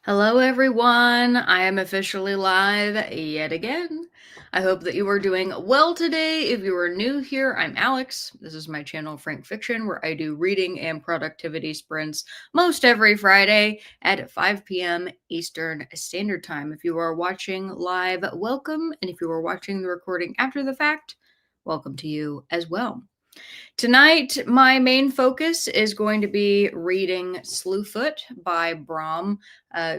Hello, everyone. I am officially live yet again. I hope that you are doing well today. If you are new here, I'm Alex. This is my channel, Frank Fiction, where I do reading and productivity sprints most every Friday at 5 p.m. Eastern Standard Time. If you are watching live, welcome. And if you are watching the recording after the fact, welcome to you as well. Tonight, my main focus is going to be reading Slewfoot by Brom,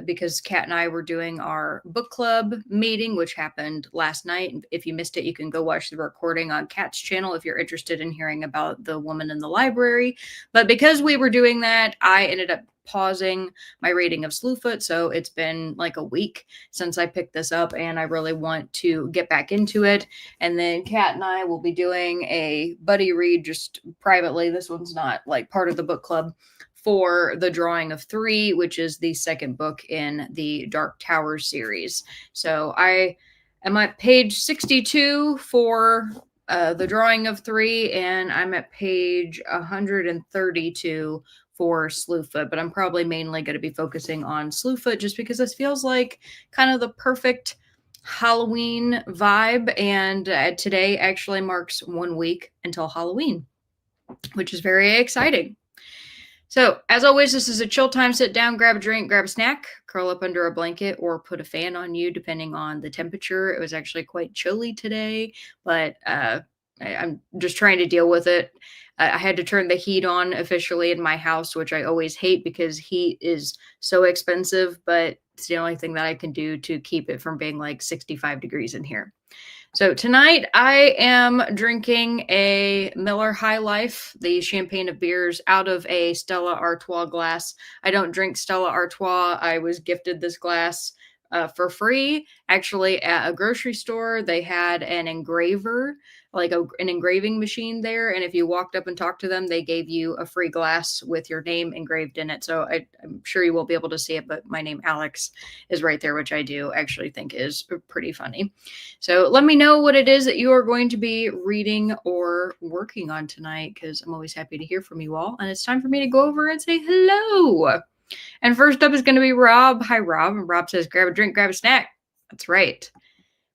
because Kat and I were doing our book club meeting, which happened last night. If you missed it, you can go watch the recording on Kat's channel if you're interested in hearing about the woman in the library. But because we were doing that, I ended up pausing my reading of Slewfoot, so it's been like a week since I picked this up, and I really want to get back into it. And then Kat and I will be doing a buddy read just privately. This one's not like part of the book club, for The Drawing of Three, which is the second book in the Dark Tower series. So I am at page 62 for The Drawing of Three, and I'm at page 132 for Slewfoot, but I'm probably mainly going to be focusing on Slewfoot just because this feels like kind of the perfect Halloween vibe, and today actually marks 1 week until Halloween, which is very exciting. So, as always, this is a chill time. Sit down, grab a drink, grab a snack, curl up under a blanket, or put a fan on you, depending on the temperature. It was actually quite chilly today, but I'm just trying to deal with it. I had to turn the heat on officially in my house, which I always hate because heat is so expensive, but it's the only thing that I can do to keep it from being like 65 degrees in here. So tonight I am drinking a Miller High Life, the champagne of beers, out of a Stella Artois glass. I don't drink Stella Artois. I was gifted this glass for free. Actually, at a grocery store, they had an engraver, like an engraving machine there. And if you walked up and talked to them, they gave you a free glass with your name engraved in it. So I'm sure you will be able to see it, but my name, Alex, is right there, which I do actually think is pretty funny. So let me know what it is that you are going to be reading or working on tonight, because I'm always happy to hear from you all. And it's time for me to go over and say hello. And first up is going to be Rob. Hi, Rob. And Rob says, grab a drink, grab a snack. That's right.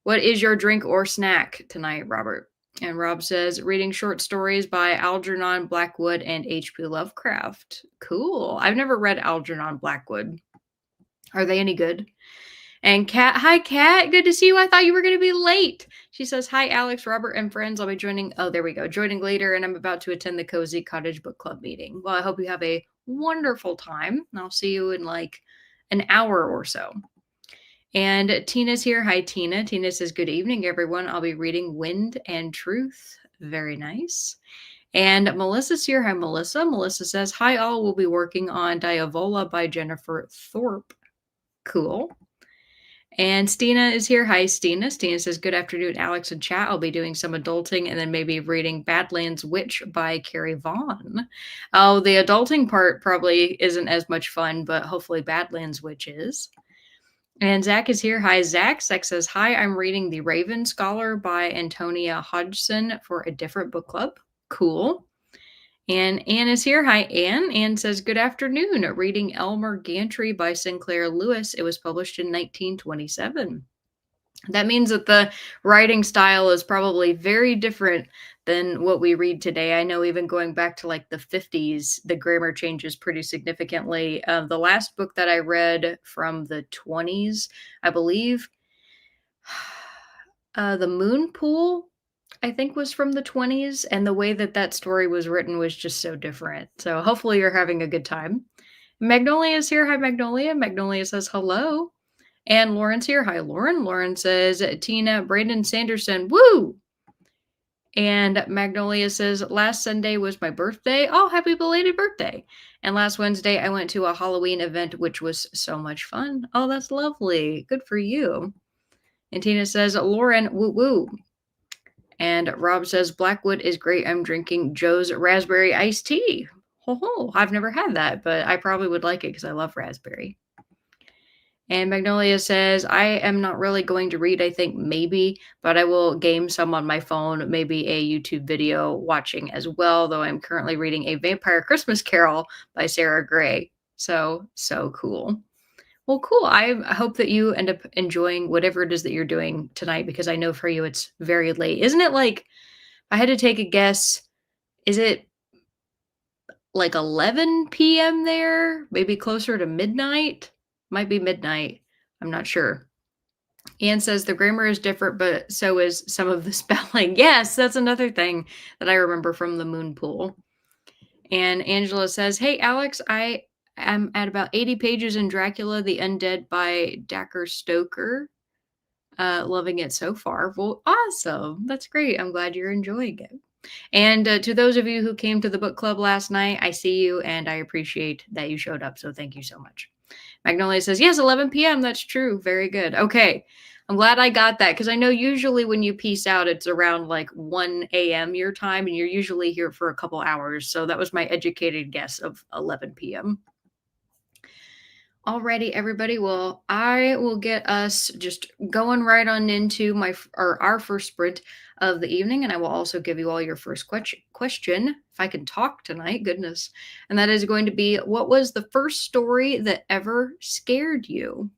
What is your drink or snack tonight, Robert? And Rob says, reading short stories by Algernon Blackwood and H.P. Lovecraft. Cool. I've never read Algernon Blackwood. Are they any good? And Kat, hi, Kat. Good to see you. I thought you were going to be late. She says, hi, Alex, Robert, and friends. I'll be joining. Oh, there we go. Joining later, and I'm about to attend the Cozy Cottage Book Club meeting. Well, I hope you have a wonderful time. I'll see you in like an hour or so. And Tina's here. Hi, Tina. Tina says, good evening, everyone. I'll be reading Wind and Truth. Very nice. And Melissa's here. Hi, Melissa. Melissa says, hi, all. We'll be working on Diavola by Jennifer Thorpe. Cool. And Stina is here. Hi, Stina. Stina says, good afternoon, Alex and chat. I'll be doing some adulting and then maybe reading Badlands Witch by Carrie Vaughn. Oh, the adulting part probably isn't as much fun, but hopefully Badlands Witch is. And Zach is here. Hi, Zach. Zach says, hi, I'm reading The Raven Scholar by Antonia Hodgson for a different book club. Cool. And Anne is here. Hi, Anne. Anne says, good afternoon. Reading Elmer Gantry by Sinclair Lewis. It was published in 1927. That means that the writing style is probably very different than what we read today. I know even going back to like the 50s, the grammar changes pretty significantly. The last book that I read from the 20s, I believe, The Moon Pool, I think, was from the 20s, and the way that that story was written was just so different. So hopefully you're having a good time. Magnolia is here. Hi, Magnolia. Magnolia says hello. And Lauren's here. Hi, Lauren. Lauren says, Tina, Brandon Sanderson, woo! And Magnolia says, last Sunday was my birthday. Oh, happy belated birthday. And last Wednesday, I went to a Halloween event, which was so much fun. Oh, that's lovely. Good for you. And Tina says, Lauren, woo woo. And Rob says, Blackwood is great. I'm drinking Joe's raspberry iced tea. Ho, I've never had that, but I probably would like it because I love raspberry. And Magnolia says, I am not really going to read, I think maybe, but I will game some on my phone, maybe a YouTube video watching as well, though I'm currently reading A Vampire Christmas Carol by Sarah Gray. So cool. Well, cool. I hope that you end up enjoying whatever it is that you're doing tonight because I know for you it's very late. Isn't it like, if I had to take a guess, is it like 11 PM there? Maybe closer to midnight? Might be midnight. I'm not sure. Anne says the grammar is different, but so is some of the spelling. Yes, that's another thing that I remember from the moon pool. And Angela says, "Hey, Alex, I am at about 80 pages in Dracula the Undead by Dacker Stoker. Loving it so far." Well, awesome. That's great. I'm glad you're enjoying it. And to those of you who came to the book club last night, I see you and I appreciate that you showed up. So thank you so much. Magnolia says, yes, 11 p.m. That's true. Very good. Okay. I'm glad I got that because I know usually when you peace out, it's around like 1 a.m. your time, and you're usually here for a couple hours. So that was my educated guess of 11 p.m. Alrighty, everybody. Well, I will get us just going right on into our first sprint of the evening, and I will also give you all your first question, if I can talk tonight. Goodness, and that is going to be, what was the first story that ever scared you?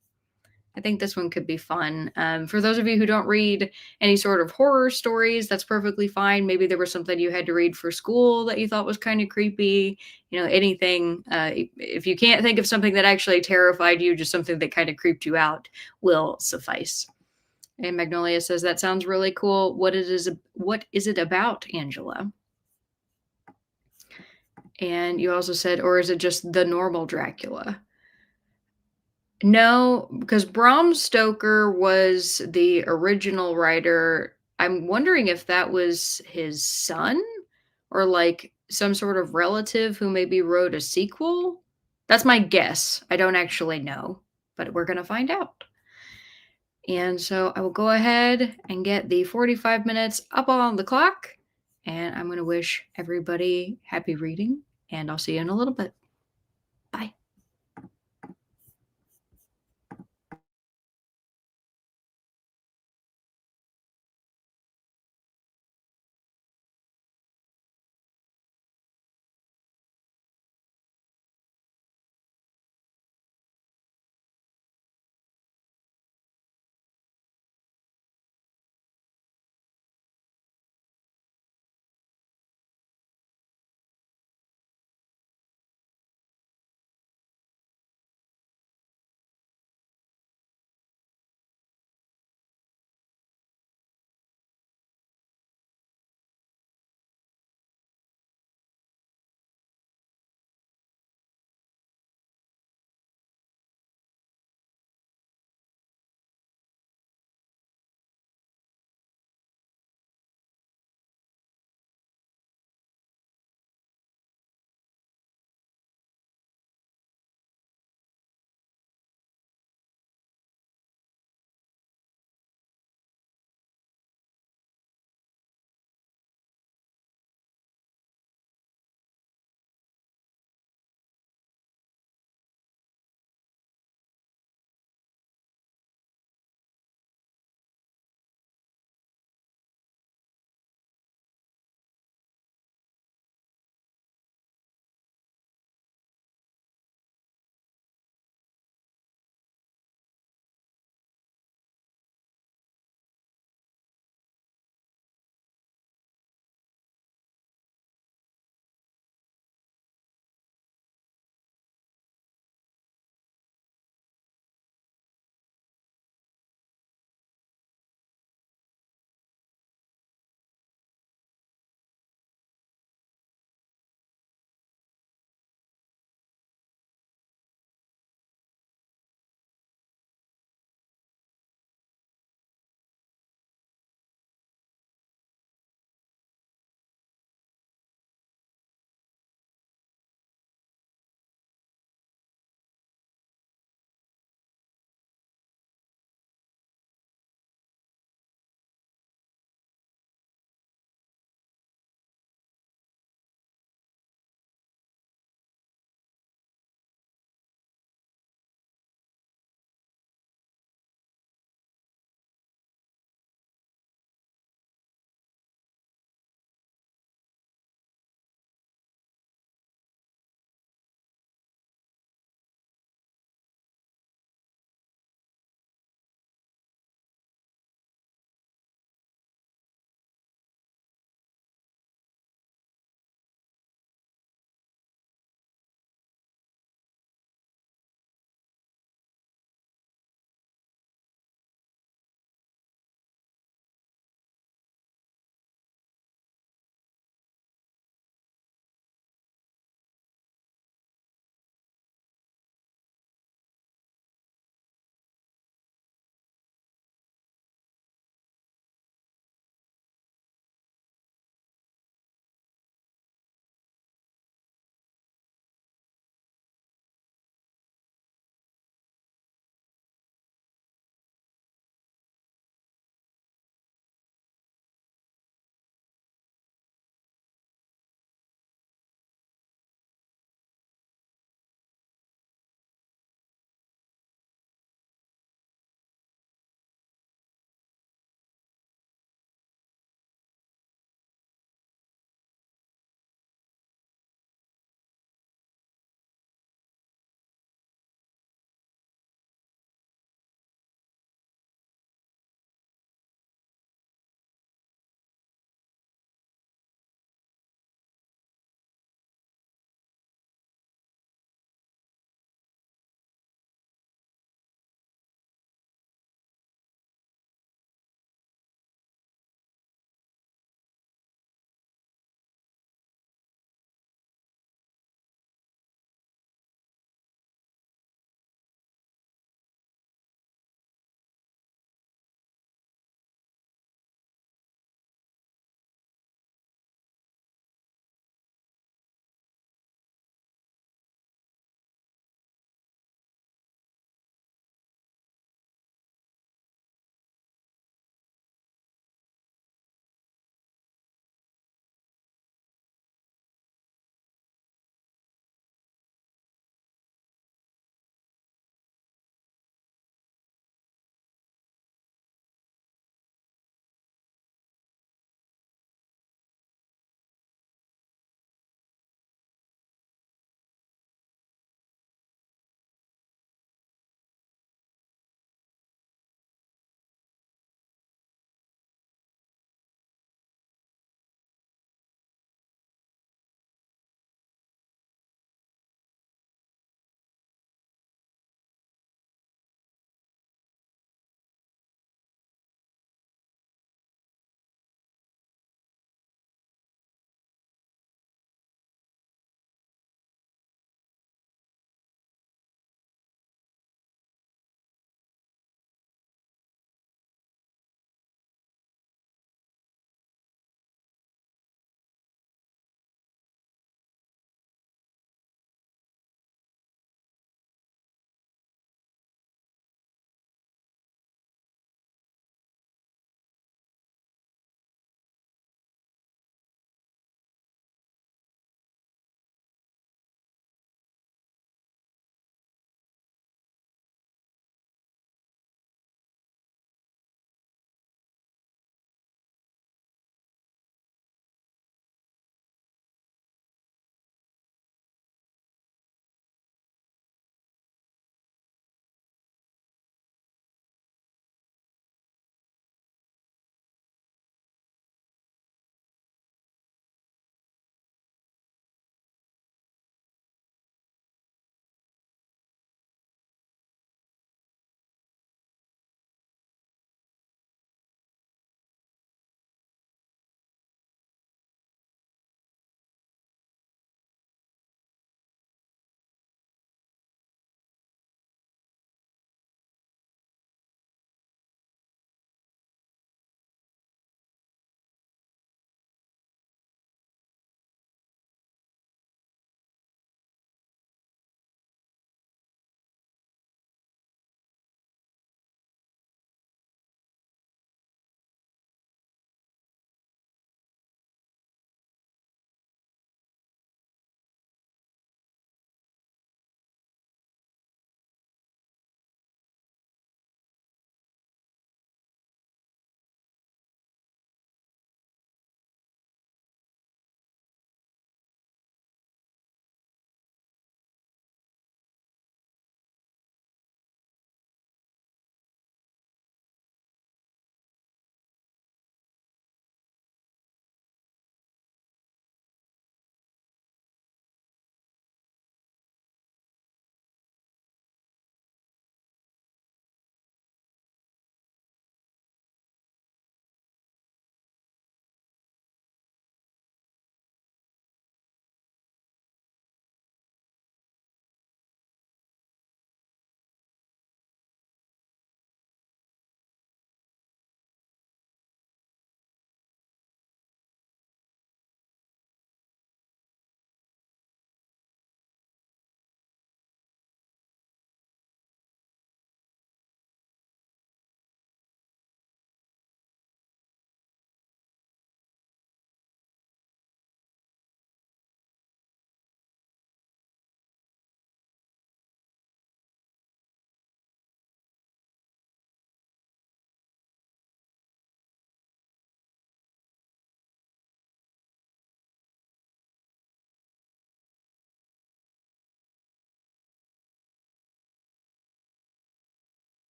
I think this one could be fun. For those of you who don't read any sort of horror stories, that's perfectly fine. Maybe there was something you had to read for school that you thought was kind of creepy. Anything. If you can't think of something that actually terrified you, just something that kind of creeped you out will suffice. And Magnolia says that sounds really cool. What is it about, Angela? And you also said, or is it just the normal Dracula? No, because Bram Stoker was the original writer. I'm wondering if that was his son or like some sort of relative who maybe wrote a sequel. That's my guess. I don't actually know, but we're going to find out. And so I will go ahead and get the 45 minutes up on the clock. And I'm going to wish everybody happy reading. And I'll see you in a little bit. Bye.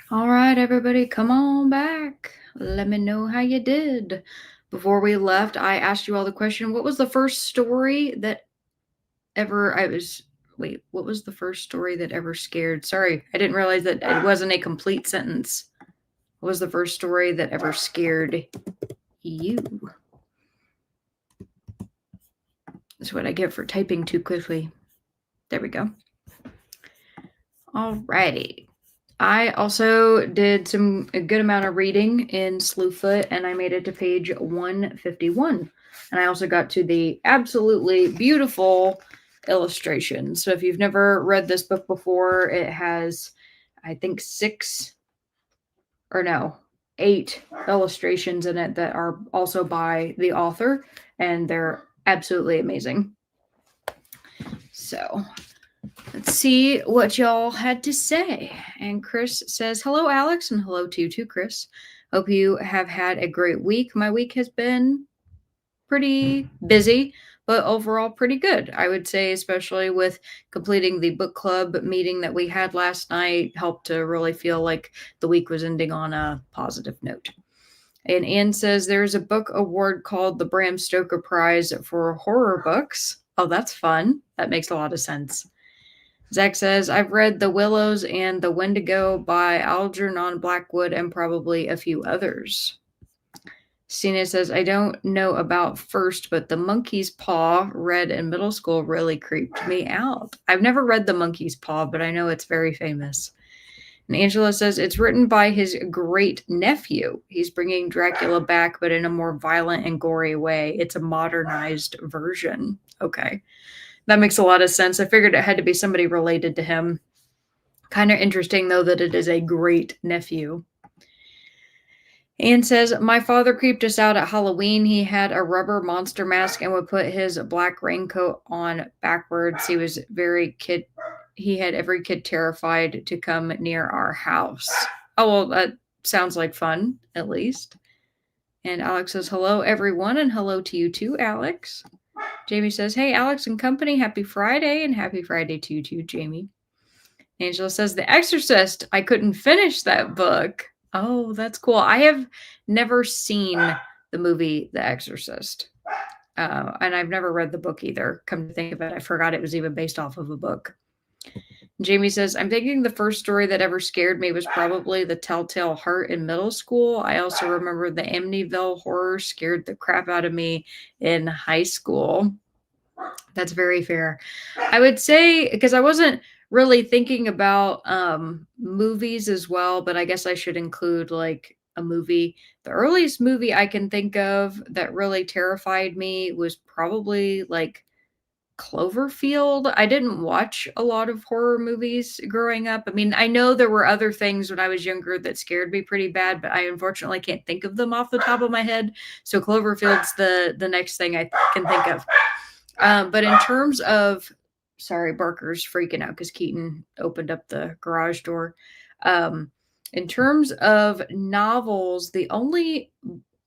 All right, everybody, come on back. Let me know how you did. Before we left, I asked you all the question, what was the first story that what was the first story that ever scared? Sorry, I didn't realize that it wasn't a complete sentence. What was the first story that ever scared you? That's what I get for typing too quickly. There we go. Alrighty. I also did a good amount of reading in Slewfoot, and I made it to page 151. And I also got to the absolutely beautiful illustration. So if you've never read this book before, it has, I think, 8 illustrations in it that are also by the author, and they're absolutely amazing. So let's see what y'all had to say. And Chris says, hello, Alex, and hello to you too, Chris. Hope you have had a great week. My week has been pretty busy, but overall pretty good. I would say, especially with completing the book club meeting that we had last night, helped to really feel like the week was ending on a positive note. And Anne says there's a book award called the Bram Stoker Prize for horror books. Oh, that's fun. That makes a lot of sense. Zach says, I've read The Willows and The Wendigo by Algernon Blackwood and probably a few others. Sina says, I don't know about First, but The Monkey's Paw, read in middle school, really creeped me out. I've never read The Monkey's Paw, but I know it's very famous. And Angela says, it's written by his great nephew. He's bringing Dracula back, but in a more violent and gory way. It's a modernized version. Okay. That makes a lot of sense. I figured it had to be somebody related to him. Kind of interesting, though, that it is a great nephew. Anne says, my father creeped us out at Halloween. He had a rubber monster mask and would put his black raincoat on backwards. He had every kid terrified to come near our house. Oh, well, that sounds like fun, at least. And Alex says, hello, everyone, and hello to you too, Alex. Jamie says, hey, Alex and company, happy Friday, and happy Friday to you too, Jamie. Angela says, The Exorcist. I couldn't finish that book. Oh, that's cool. I have never seen the movie The Exorcist. And I've never read the book either. Come to think of it, I forgot it was even based off of a book. Jamie says, I'm thinking the first story that ever scared me was probably The Telltale Heart in middle school. I also remember the Amityville horror scared the crap out of me in high school. That's very fair. I would say, because I wasn't really thinking about movies as well, but I guess I should include like a movie. The earliest movie I can think of that really terrified me was probably like Cloverfield. I didn't watch a lot of horror movies growing up. I mean, I know there were other things when I was younger that scared me pretty bad, but I unfortunately can't think of them off the top of my head. So Cloverfield's the next thing I can think of. But in terms of, sorry, Barker's freaking out because Keaton opened up the garage door. In terms of novels, the only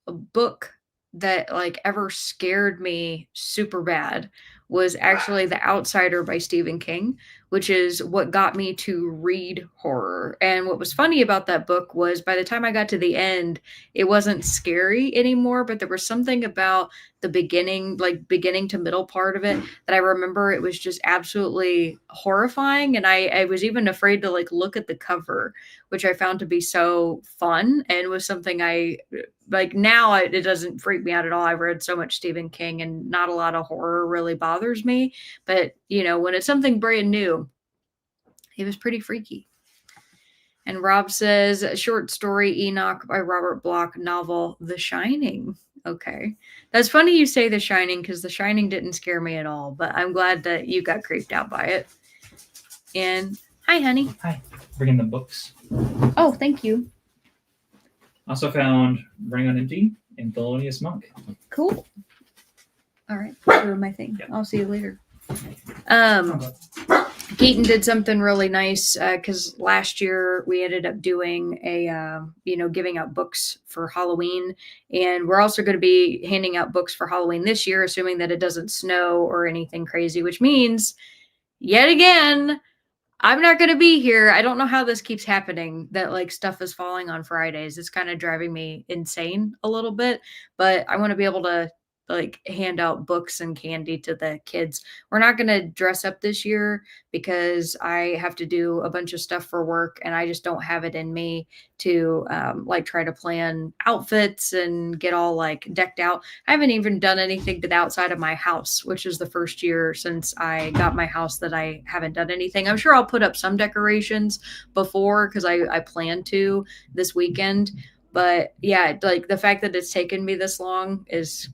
book that like ever scared me super bad was actually The Outsider by Stephen King, which is what got me to read horror. And what was funny about that book was by the time I got to the end, it wasn't scary anymore, but there was something about the beginning to middle part of it that I remember it was just absolutely horrifying. And I was even afraid to like look at the cover, which I found to be so fun and was something I like now. It doesn't freak me out at all. I've read so much Stephen King and not a lot of horror really bothers me. But, you know, when it's something brand new, it was pretty freaky. And Rob says, short story, Enoch by Robert Bloch, novel, The Shining. Okay. That's funny you say The Shining because The Shining didn't scare me at all, but I'm glad that you got creeped out by it. And hi, honey. Hi. Bringing the books. Oh, thank you. Also found Ring on Empty and Thelonious Monk. Cool. All right. Doing my thing. Yeah. I'll see you later. Keaton did something really nice because last year we ended up doing a, giving out books for Halloween. And we're also going to be handing out books for Halloween this year, assuming that it doesn't snow or anything crazy, which means yet again, I'm not going to be here. I don't know how this keeps happening, that like stuff is falling on Fridays. It's kind of driving me insane a little bit, but I want to be able to like hand out books and candy to the kids. We're not going to dress up this year because I have to do a bunch of stuff for work and I just don't have it in me to like try to plan outfits and get all like decked out. I haven't even done anything to the outside of my house, which is the first year since I got my house that I haven't done anything. I'm sure I'll put up some decorations before because I plan to this weekend. But yeah, like the fact that it's taken me this long is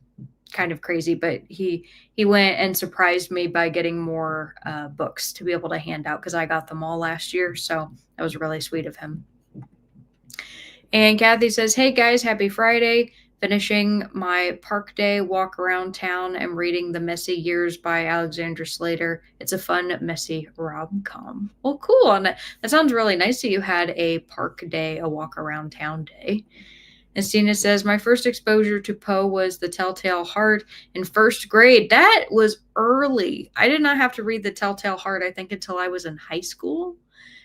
kind of crazy. But he went and surprised me by getting more books to be able to hand out because I got them all last year. So that was really sweet of him. And Kathy says, "Hey guys, happy Friday. Finishing my park day walk around town and reading The Messy Years by Alexandra Slater. It's a fun, messy rom-com." Well, cool. And that sounds really nice that you had a park day, a walk around town day. And Stina says, "My first exposure to Poe was The Telltale Heart in first grade." That was early. I did not have to read The Telltale Heart, I think, until I was in high school.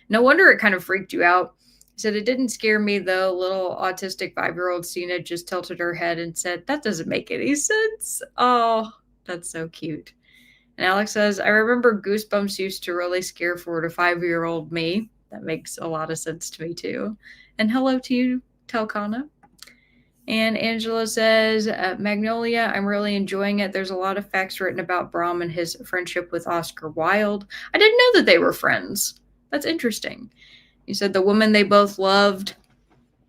No wonder it kind of freaked you out. He said, "It didn't scare me, though. Little autistic 5-year-old Stina just tilted her head and said, 'That doesn't make any sense.'" Oh, that's so cute. And Alex says, "I remember Goosebumps used to really scare 4 to 5-year-old me." That makes a lot of sense to me, too. And hello to you, Telkana. And Angela says, "Magnolia, I'm really enjoying it. There's a lot of facts written about Brom and his friendship with Oscar Wilde. I didn't know that they were friends. That's interesting." You said the woman they both loved.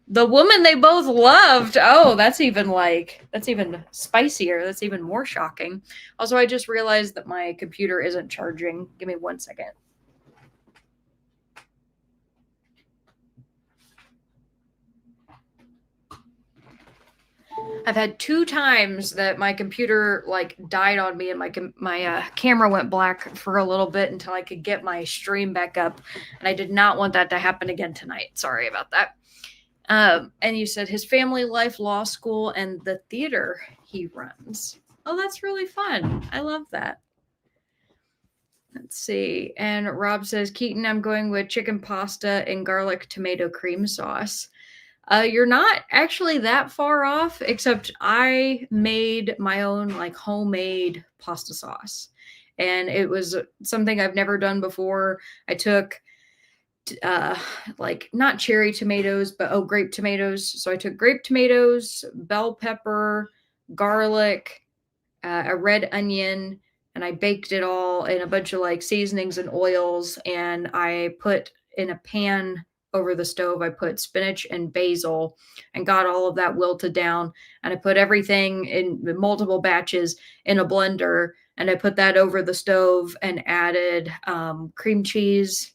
The woman they both loved. Oh, that's even spicier. That's even more shocking. Also, I just realized that my computer isn't charging. Give me 1 second. I've had 2 times that my computer like died on me and my camera went black for a little bit until I could get my stream back up, and I did not want that to happen again tonight. Sorry about that. And you said his family life, law school, and the theater he runs. Oh, that's really fun. I love that. Let's see. And Rob says, "Keaton, I'm going with chicken pasta and garlic tomato cream sauce." You're not actually that far off, except I made my own like homemade pasta sauce. And it was something I've never done before. I took like not cherry tomatoes, but grape tomatoes. So I took grape tomatoes, bell pepper, garlic, a red onion, and I baked it all in a bunch of like seasonings and oils. And I put in a pan over the stove, I put spinach and basil and got all of that wilted down. And I put everything in multiple batches in a blender. And I put that over the stove and added cream cheese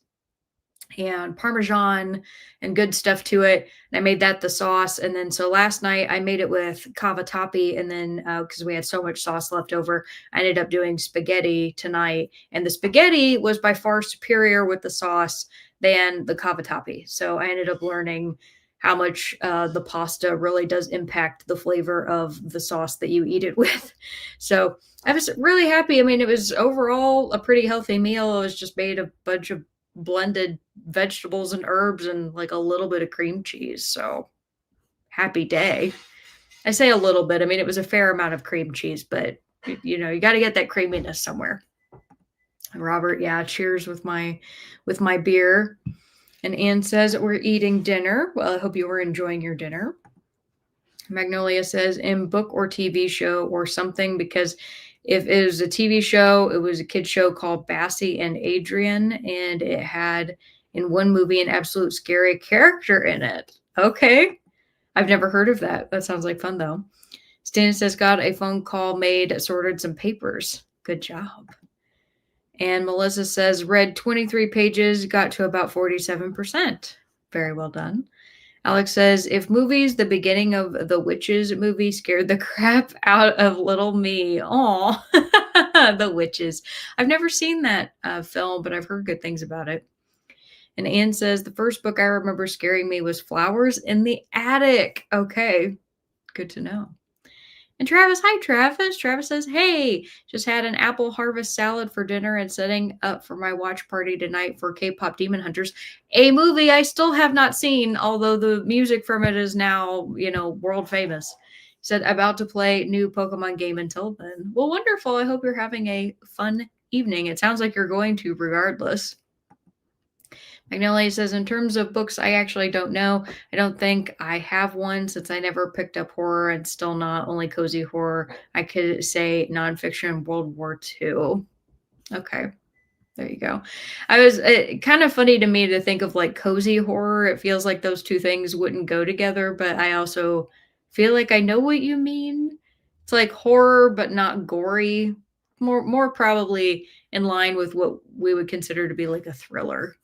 and Parmesan and good stuff to it. And I made that the sauce. And then so last night I made it with cavatappi. And then because we had so much sauce left over, I ended up doing spaghetti tonight. And the spaghetti was by far superior with the sauce than the cavatappi. So I ended up learning how much the pasta really does impact the flavor of the sauce that you eat it with. So I was really happy. I mean, it was overall a pretty healthy meal. It was just made a bunch of blended vegetables and herbs and like a little bit of cream cheese. So happy day. I say a little bit. I mean, it was a fair amount of cream cheese, but you know, you got to get that creaminess somewhere. And Robert, yeah, cheers with my beer. And Anne says, "We're eating dinner." Well, I hope you were enjoying your dinner. Magnolia says, "In book or TV show or something," because if it was a TV show, it was a kid show called Bassie and Adrian, and it had in one movie an absolute scary character in it. Okay. I've never heard of that. That sounds like fun, though. Stan says, "Got a phone call made, sorted some papers." Good job. And Melissa says, "Read 23 pages, got to about 47%. Very well done. Alex says, "If movies, the beginning of the Witches movie scared the crap out of little me." Aw, The Witches. I've never seen that film, but I've heard good things about it. And Anne says, "The first book I remember scaring me was Flowers in the Attic." Okay, good to know. And Travis, hi Travis. Travis says, hey, just had an apple harvest salad for dinner and setting up for my watch party tonight for K-pop Demon Hunters, a movie I still have not seen, although the music from it is now, world famous. He said, about to play new Pokemon game until then. Well, wonderful. I hope you're having a fun evening. It sounds like you're going to regardless. Magnolia says, in terms of books, I actually don't know. I don't think I have one since I never picked up horror and still not only cozy horror. I could say nonfiction World War II. Okay. There you go. I was kind of funny to me to think of like cozy horror. It feels like those two things wouldn't go together, but I also feel like I know what you mean. It's like horror, but not gory. More probably in line with what we would consider to be like a thriller.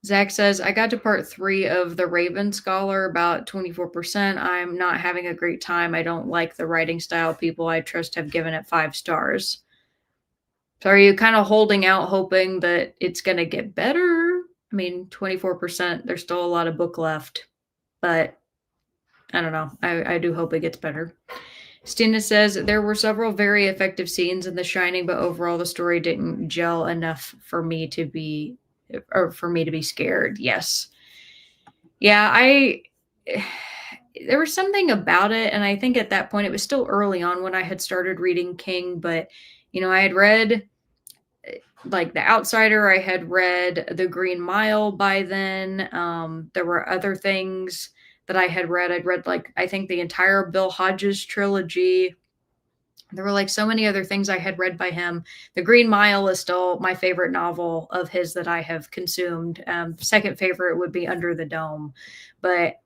Zach says, I got to part 3 of The Raven Scholar, about 24%. I'm not having a great time. I don't like the writing style. People I trust have given it 5 stars. So are you kind of holding out, hoping that it's going to get better? I mean, 24%, there's still a lot of book left. But I don't know. I do hope it gets better. Stina says, there were several very effective scenes in The Shining, but overall the story didn't gel enough for me to be scared. Yes. Yeah, there was something about it, and I think at that point it was still early on when I had started reading King, but I had read like The Outsider, I had read The Green Mile by then. There were other things that I had read. I'd read like I think the entire Bill Hodges trilogy. There were like so many other things I had read by him. The Green Mile is still my favorite novel of his that I have consumed. Second favorite would be Under the Dome. But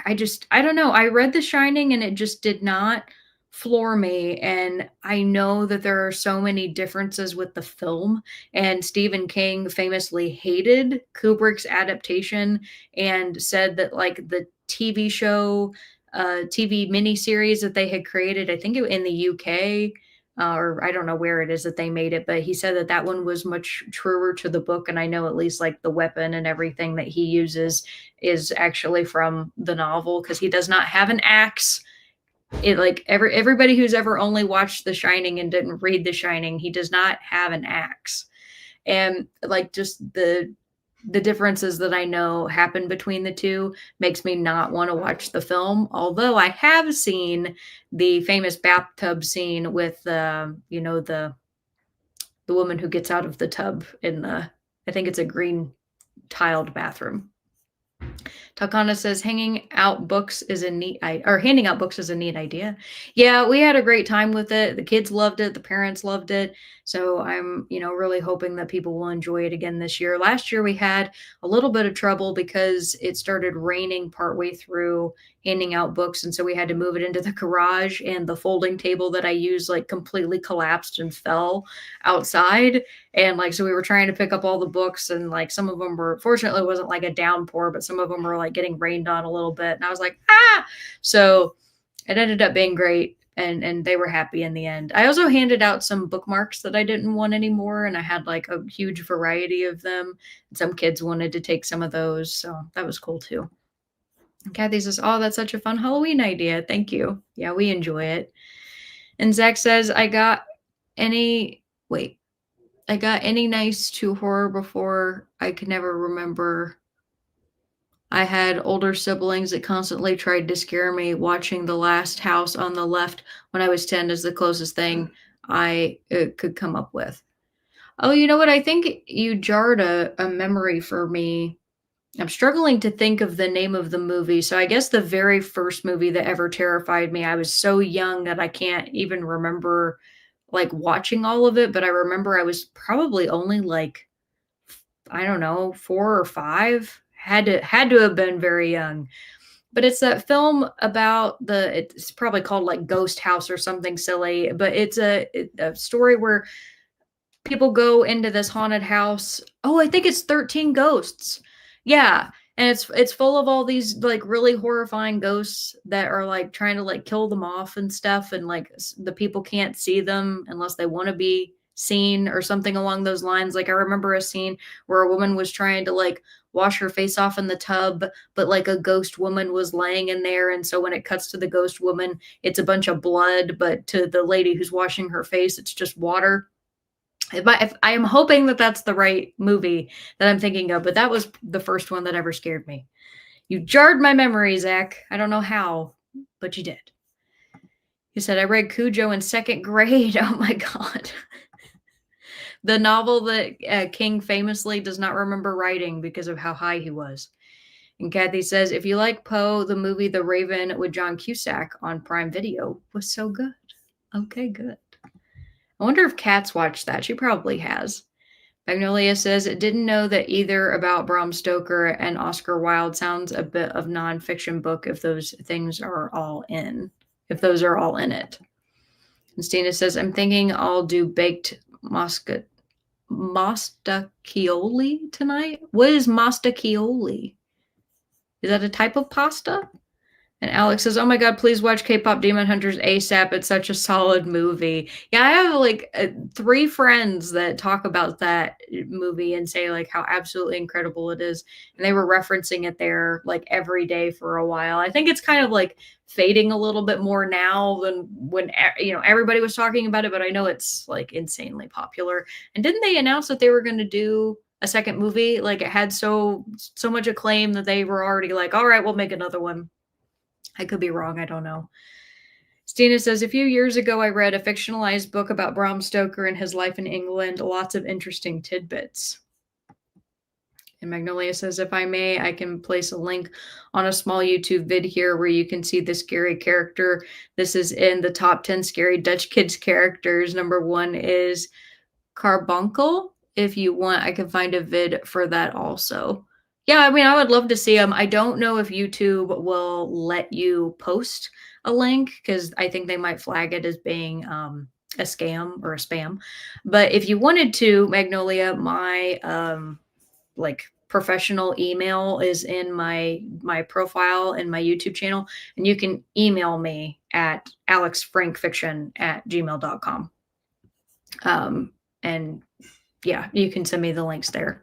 I don't know. I read The Shining and it just did not floor me. And I know that there are so many differences with the film. And Stephen King famously hated Kubrick's adaptation and said that like the TV show TV miniseries that they had created, I think in the UK, or I don't know where it is that they made it, but he said that that one was much truer to the book. And I know at least like the weapon and everything that he uses is actually from the novel because he does not have an axe. It like everybody who's ever only watched The Shining and didn't read The Shining, he does not have an axe. And like just the differences that I know happen between the two makes me not want to watch the film. Although I have seen the famous bathtub scene with the woman who gets out of the tub in I think it's a green tiled bathroom. Takana says handing out books is a neat idea. Yeah, we had a great time with it. The kids loved it. The parents loved it. So I'm, really hoping that people will enjoy it again this year. Last year we had a little bit of trouble because it started raining partway through handing out books. And so we had to move it into the garage, and the folding table that I used like completely collapsed and fell outside. And like, so we were trying to pick up all the books, and like some of them were, fortunately, it wasn't like a downpour, but some of them were like getting rained on a little bit. And I was like, ah! So it ended up being great. And they were happy in the end. I also handed out some bookmarks that I didn't want anymore. And I had like a huge variety of them. And some kids wanted to take some of those. So that was cool too. And Kathy says, oh, that's such a fun Halloween idea. Thank you. Yeah, we enjoy it. And Zach says, I got any nice to horror before. I could never remember. I had older siblings that constantly tried to scare me. Watching The Last House on the Left when I was 10 is the closest thing I could come up with. Oh, you know what? I think you jarred a memory for me. I'm struggling to think of the name of the movie. So I guess the very first movie that ever terrified me, I was so young that I can't even remember like watching all of it, but I remember I was probably only like, I don't know, 4 or 5. Had to have been very young. But it's that film about it's probably called like Ghost House or something silly, but it's a story where people go into this haunted house. Oh, I think it's 13 Ghosts. Yeah. And it's full of all these like really horrifying ghosts that are like trying to like kill them off and stuff, and like the people can't see them unless they want to be scene or something along those lines. Like I remember a scene where a woman was trying to like wash her face off in the tub, but like a ghost woman was laying in there. And so when it cuts to the ghost woman, it's a bunch of blood, but to the lady who's washing her face, it's just water. If I am hoping that that's the right movie that I'm thinking of, but that was the first one that ever scared me. You jarred my memory, Zach. I don't know how, but you did. He said, I read Cujo in second grade. Oh my God. The novel that King famously does not remember writing because of how high he was. And Kathy says, if you like Poe, the movie The Raven with John Cusack on Prime Video was so good. Okay, good. I wonder if Kat's watched that. She probably has. Magnolia says, it didn't know that either about Bram Stoker and Oscar Wilde. Sounds a bit of nonfiction book if those things are all in. If those are all in it. And Stina says, I'm thinking I'll do baked mostacchioli tonight. What is mostacchioli? Is that a type of pasta? And Alex says, oh my God, please watch K-Pop Demon Hunters ASAP. It's such a solid movie. Yeah, I have like 3 friends that talk about that movie and say like how absolutely incredible it is. And they were referencing it there like every day for a while. I think it's kind of like fading a little bit more now than when, you know, everybody was talking about it, but I know it's like insanely popular. And didn't they announce that they were going to do a second movie? Like it had so much acclaim that they were already like, all right, we'll make another one. I could be wrong. I don't know. Stina says, a few years ago, I read a fictionalized book about Bram Stoker and his life in England. Lots of interesting tidbits. And Magnolia says, if I may, I can place a link on a small YouTube vid here where you can see the scary character. This is in the top 10 scary Dutch kids characters. Number 1 is Carbuncle. If you want, I can find a vid for that also. Yeah, I mean, I would love to see them. I don't know if YouTube will let you post a link because I think they might flag it as being a scam or a spam. But if you wanted to, Magnolia, my like professional email is in my profile in my YouTube channel, and you can email me at alexfrankfiction@gmail.com. And yeah, you can send me the links there.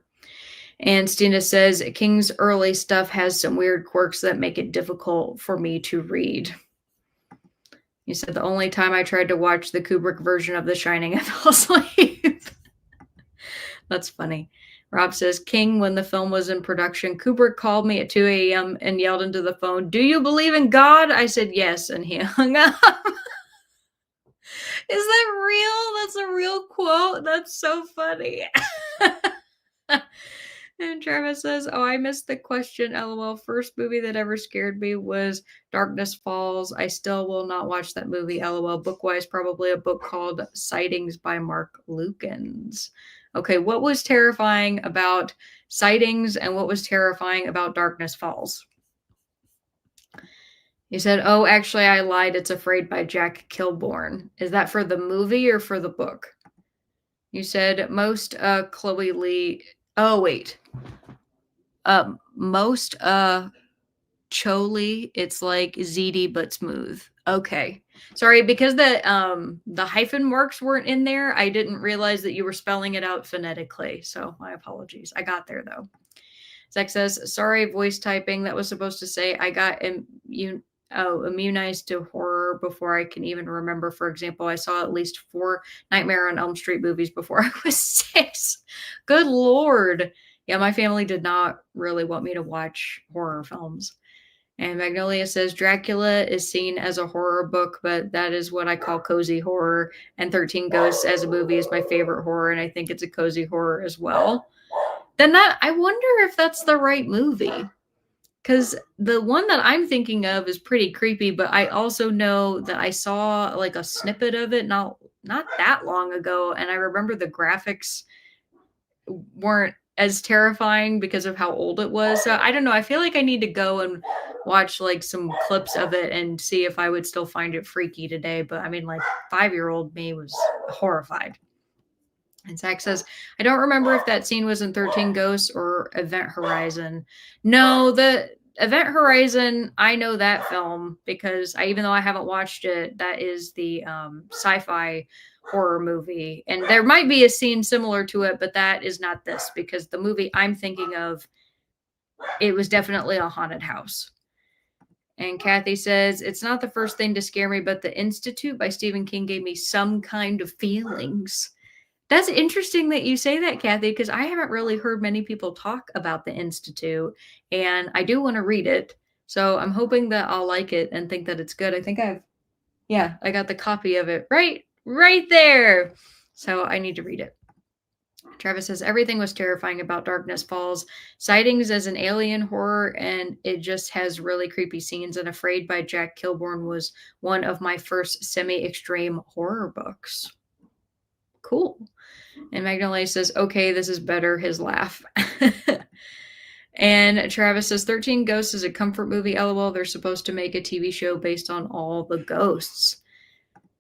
And Stina says, King's early stuff has some weird quirks that make it difficult for me to read. You said, the only time I tried to watch the Kubrick version of The Shining, I fell asleep. That's funny. Rob says, King, when the film was in production, Kubrick called me at 2 a.m. and yelled into the phone, do you believe in God? I said, yes, and he hung up. Is that real? That's a real quote. That's so funny. And Travis says, oh, I missed the question. LOL. First movie that ever scared me was Darkness Falls. I still will not watch that movie. LOL. Book-wise, probably a book called Sightings by Mark Lukens. Okay, what was terrifying about Sightings and what was terrifying about Darkness Falls? You said, oh, actually, I lied. It's Afraid by Jack Kilborn. Is that for the movie or for the book? You said most Chloe Lee. Oh, wait. Most Choli, it's like ZD but smooth. Okay. Sorry, because the hyphen marks weren't in there, I didn't realize that you were spelling it out phonetically. So my apologies. I got there though. Zach says, sorry, voice typing. That was supposed to say I got immunized to horror before I can even remember. For example, I saw at least 4 Nightmare on Elm Street movies before I was 6. Good Lord. Yeah, my family did not really want me to watch horror films. And Magnolia says Dracula is seen as a horror book, but that is what I call cozy horror. And 13 Ghosts as a movie is my favorite horror, and I think it's a cozy horror as well. Then I wonder if that's the right movie. Because the one that I'm thinking of is pretty creepy, but I also know that I saw like a snippet of it not that long ago, and I remember the graphics weren't as terrifying because of how old it was. So I don't know. I feel like I need to go and watch like some clips of it and see if I would still find it freaky today. But I mean, like 5-year-old me was horrified. And Zach says, I don't remember if that scene was in 13 Ghosts or Event Horizon. No, the Event Horizon, I know that film because even though I haven't watched it, that is the sci-fi horror movie. And there might be a scene similar to it, but that is not this because the movie I'm thinking of, it was definitely a haunted house. And Kathy says, it's not the first thing to scare me, but The Institute by Stephen King gave me some kind of feelings. That's interesting that you say that, Kathy, because I haven't really heard many people talk about The Institute, and I do want to read it. So I'm hoping that I'll like it and think that it's good. I think I got the copy of it right there. So I need to read it. Travis says everything was terrifying about Darkness Falls. Sightings as an alien horror, and it just has really creepy scenes. And Afraid by Jack Kilborn was one of my first semi-extreme horror books. Cool. And Magnolia says, okay, this is better. His laugh. And Travis says 13 Ghosts is a comfort movie. LOL. They're supposed to make a TV show based on all the ghosts.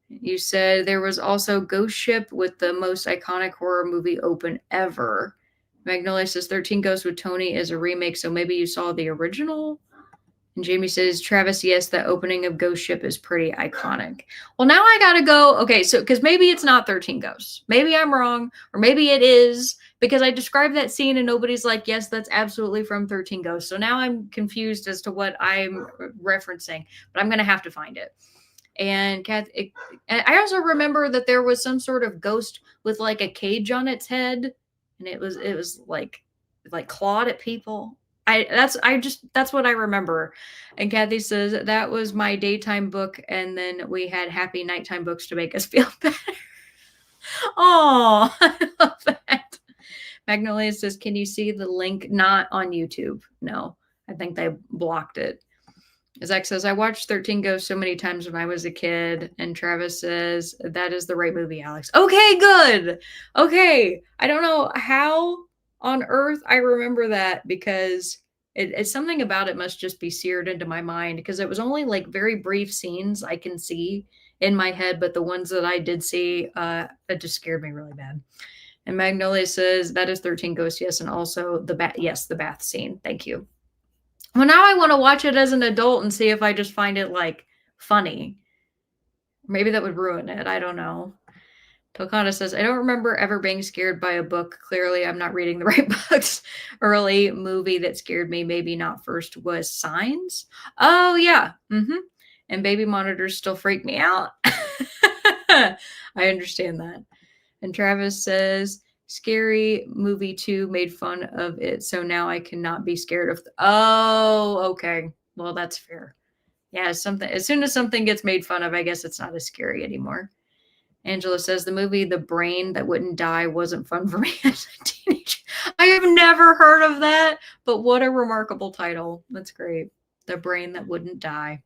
You said there was also Ghost Ship with the most iconic horror movie open ever. Magnolia says 13 Ghosts with Tony is a remake, so maybe you saw the original. And Jamie says, Travis, yes, the opening of Ghost Ship is pretty iconic. Well, now I gotta go. Okay, so because maybe it's not 13 Ghosts. Maybe I'm wrong, or maybe it is, because I described that scene and nobody's like, yes, that's absolutely from 13 Ghosts. So now I'm confused as to what I'm referencing, but I'm gonna have to find it. And I also remember that there was some sort of ghost with like a cage on its head, and it was like clawed at people. That's what I remember. And Kathy says that was my daytime book, and then we had happy nighttime books to make us feel better. Oh, I love that. Magnolia says, "Can you see the link?" Not on YouTube. No, I think they blocked it. Zach says, I watched 13 Ghosts so many times when I was a kid. And Travis says, that is the right movie, Alex. Okay, good. Okay. I don't know how on earth I remember that because it's something about it must just be seared into my mind because it was only like very brief scenes I can see in my head, but the ones that I did see, it just scared me really bad. And Magnolia says, that is 13 Ghosts, yes. And also the bath scene. Thank you. Well, now I want to watch it as an adult and see if I just find it like funny. Maybe that would ruin it. I don't know. Tokana says, I don't remember ever being scared by a book. Clearly, I'm not reading the right books. Early movie that scared me, maybe not first, was Signs. Oh, yeah. And baby monitors still freak me out. I understand that. And Travis says, Scary Movie 2 made fun of it, so now I cannot be scared of. Oh, okay. Well, that's fair. Yeah, something. As soon as something gets made fun of, I guess it's not as scary anymore. Angela says the movie The Brain That Wouldn't Die wasn't fun for me as a teenager. I have never heard of that, but what a remarkable title. That's great. The Brain That Wouldn't Die.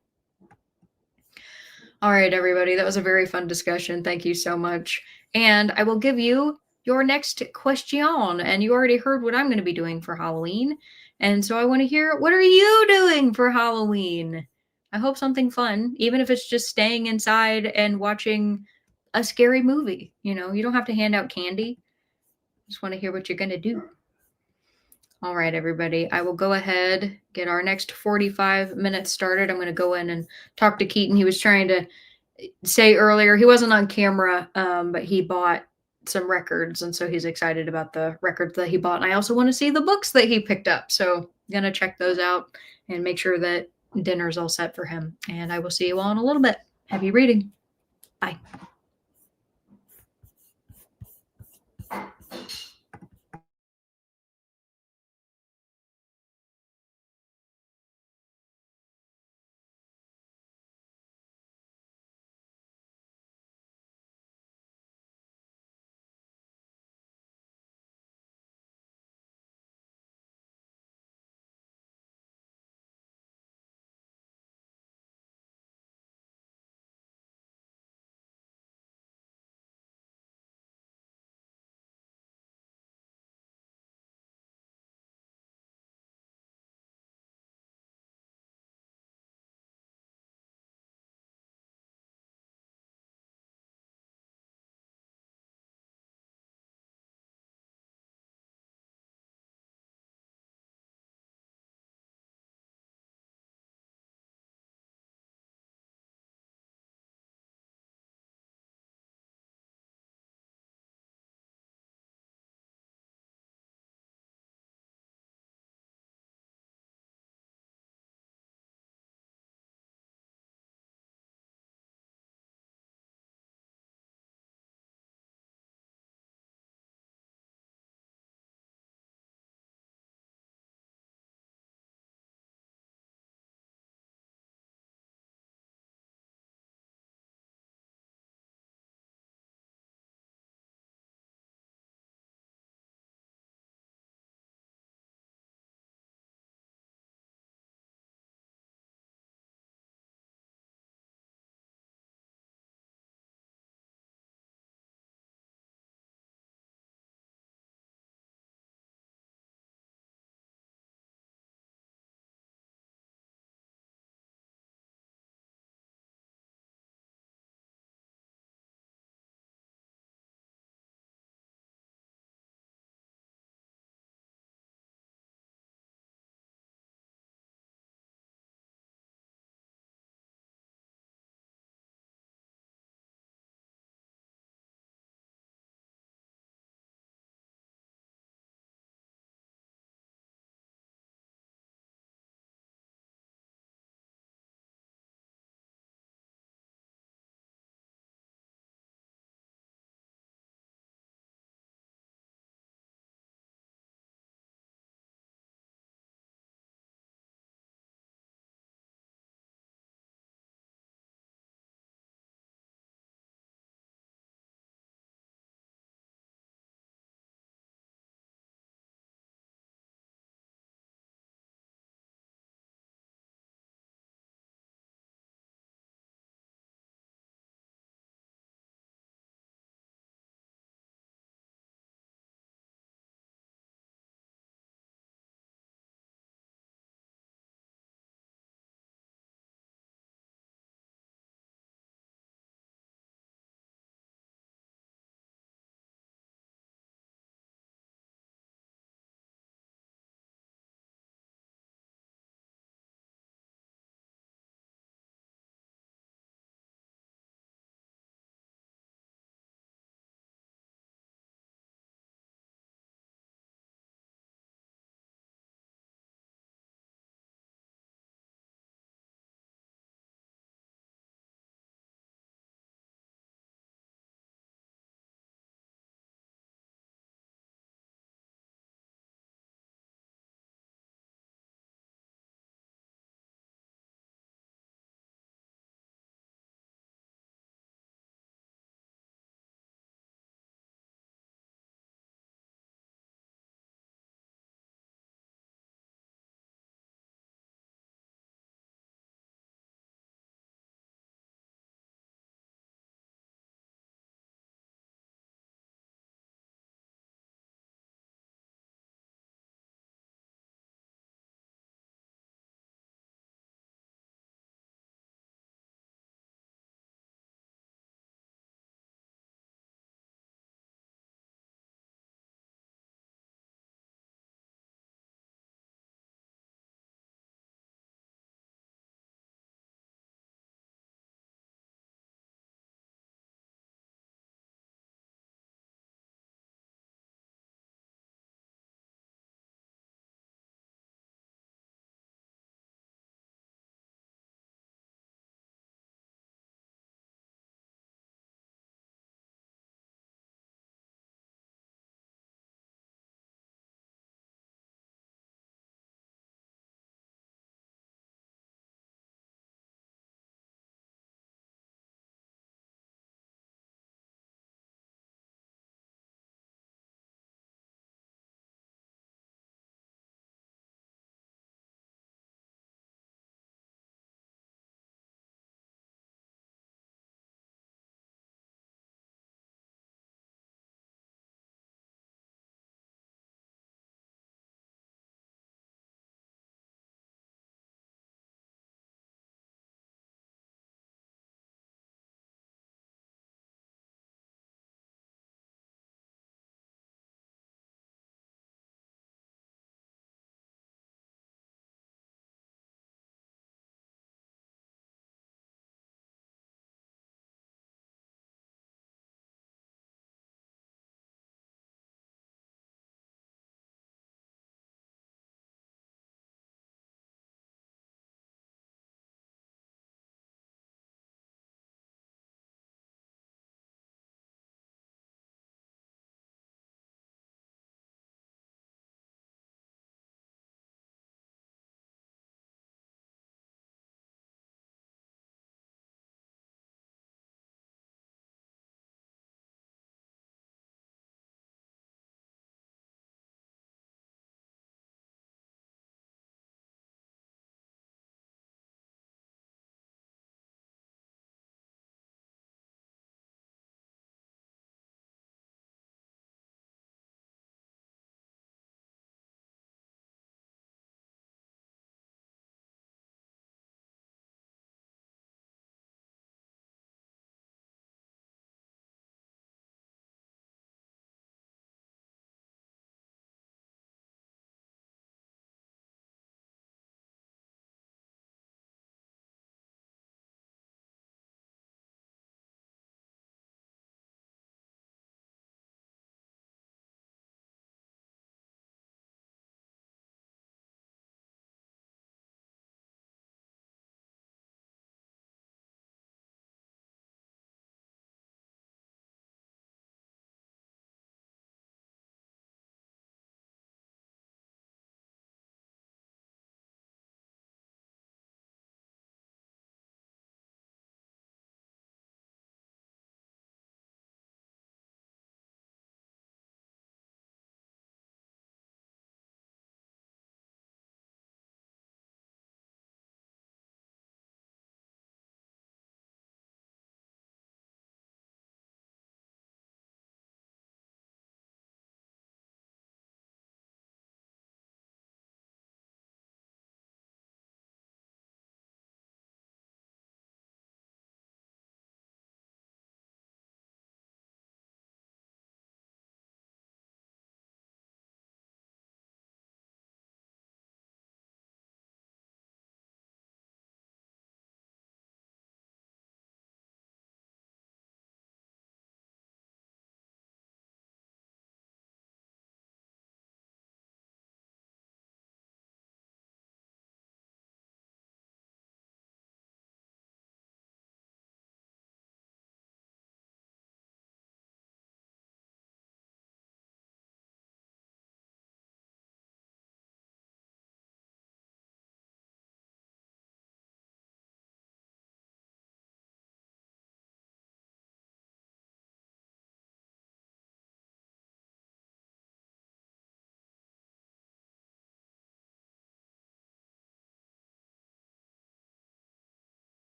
All right, everybody. That was a very fun discussion. Thank you so much. And I will give you your next question. And you already heard what I'm going to be doing for Halloween. And so I want to hear, what are you doing for Halloween? I hope something fun, even if it's just staying inside and watching a scary movie. You know, you don't have to hand out candy. Just want to hear what you're going to do. All right, everybody. I will go ahead, get our next 45 minutes started. I'm going to go in and talk to Keaton. He was trying to say earlier, he wasn't on camera, but he bought some records. And so he's excited about the records that he bought. And I also want to see the books that he picked up. So I'm going to check those out and make sure that dinner's all set for him. And I will see you all in a little bit. Happy reading. Bye.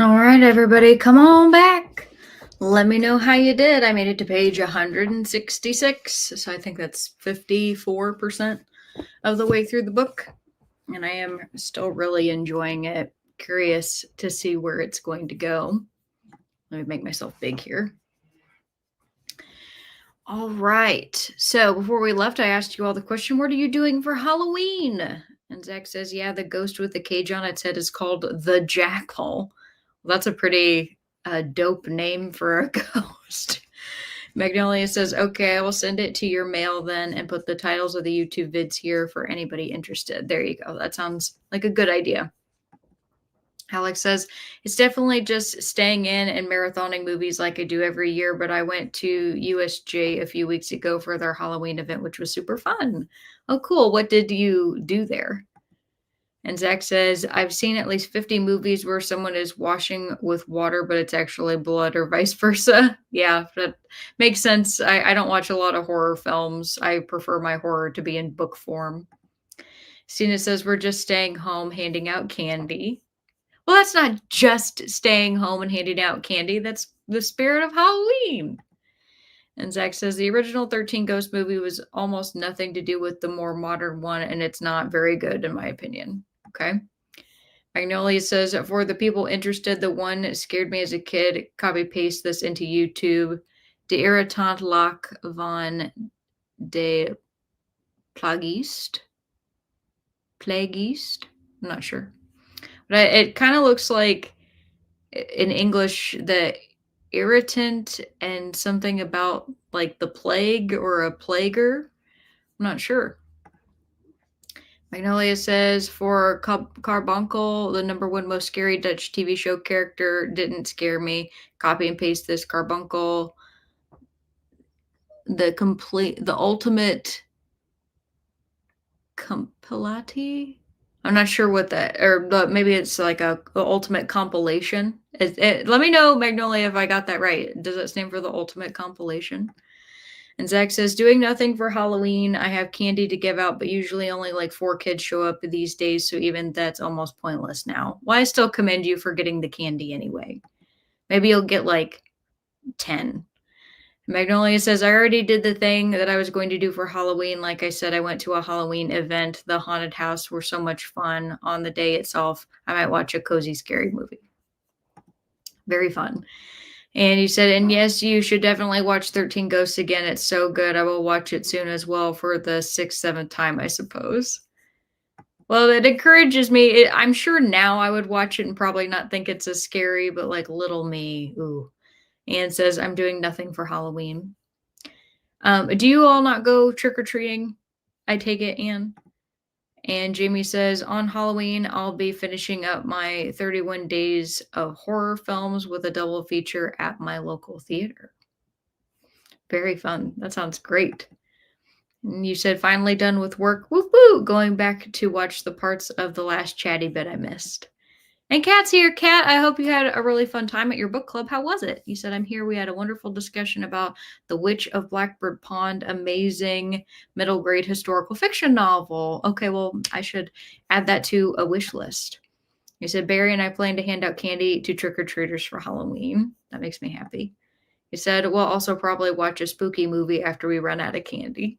All right, everybody, come on back. Let me know how you did. I made it to page 166, so I think that's 54% of the way through the book, and I am still really enjoying it. Curious to see where it's going to go. Let me make myself big here. All right. So before we left, I asked you all the question, what are you doing for Halloween? And Zach says, yeah, the ghost with the cage on its head is called the Jackal. Well, that's a pretty dope name for a ghost. Magnolia says, okay, I will send it to your mail then and put the titles of the YouTube vids here for anybody interested. There you go. That sounds like a good idea. Alex says, it's definitely just staying in and marathoning movies like I do every year, but I went to USJ a few weeks ago for their Halloween event, which was super fun. Oh, cool. What did you do there? And Zach says, I've seen at least 50 movies where someone is washing with water, but it's actually blood or vice versa. Yeah, that makes sense. I don't watch a lot of horror films. I prefer my horror to be in book form. Stina says, we're just staying home handing out candy. Well, that's not just staying home and handing out candy. That's the spirit of Halloween. And Zach says the original 13 Ghost movie was almost nothing to do with the more modern one, and it's not very good, in my opinion. Okay. Magnolia says, for the people interested, the one that scared me as a kid, copy paste this into YouTube. De irritant Lach van de Plageist. Plageist? I'm not sure. But it kind of looks like in English the irritant and something about like the plague or a plaguer. I'm not sure. Magnolia says for Carbuncle, the #1 most scary Dutch TV show character didn't scare me. Copy and paste this Carbuncle. The ultimate compilati. I'm not sure what that, but maybe it's like the ultimate compilation. Let me know, Magnolia, if I got that right. Does that stand for the ultimate compilation? And Zach says, doing nothing for Halloween. I have candy to give out, but usually only like 4 kids show up these days, so even that's almost pointless now. Well, I still commend you for getting the candy anyway. Maybe you'll get like 10. Magnolia says, I already did the thing that I was going to do for Halloween. Like I said, I went to a Halloween event. The haunted house were so much fun on the day itself. I might watch a cozy, scary movie. Very fun. And he said, and yes, you should definitely watch 13 Ghosts again. It's so good. I will watch it soon as well for the 6th, 7th time, I suppose. Well, it encourages me. I'm sure now I would watch it and probably not think it's as scary, but like little me, ooh. Anne says, I'm doing nothing for Halloween. Do you all not go trick-or-treating? I take it, Anne. And Jamie says, on Halloween, I'll be finishing up my 31 days of horror films with a double feature at my local theater. Very fun. That sounds great. And you said, finally done with work. Whoop whoop. Going back to watch the parts of the last chatty bit I missed. And Kat's here. Kat, I hope you had a really fun time at your book club. How was it? You said, I'm here. We had a wonderful discussion about The Witch of Blackbird Pond, amazing middle grade historical fiction novel. Okay, well, I should add that to a wish list. You said, Barry and I plan to hand out candy to trick-or-treaters for Halloween. That makes me happy. You said, we'll also probably watch a spooky movie after we run out of candy.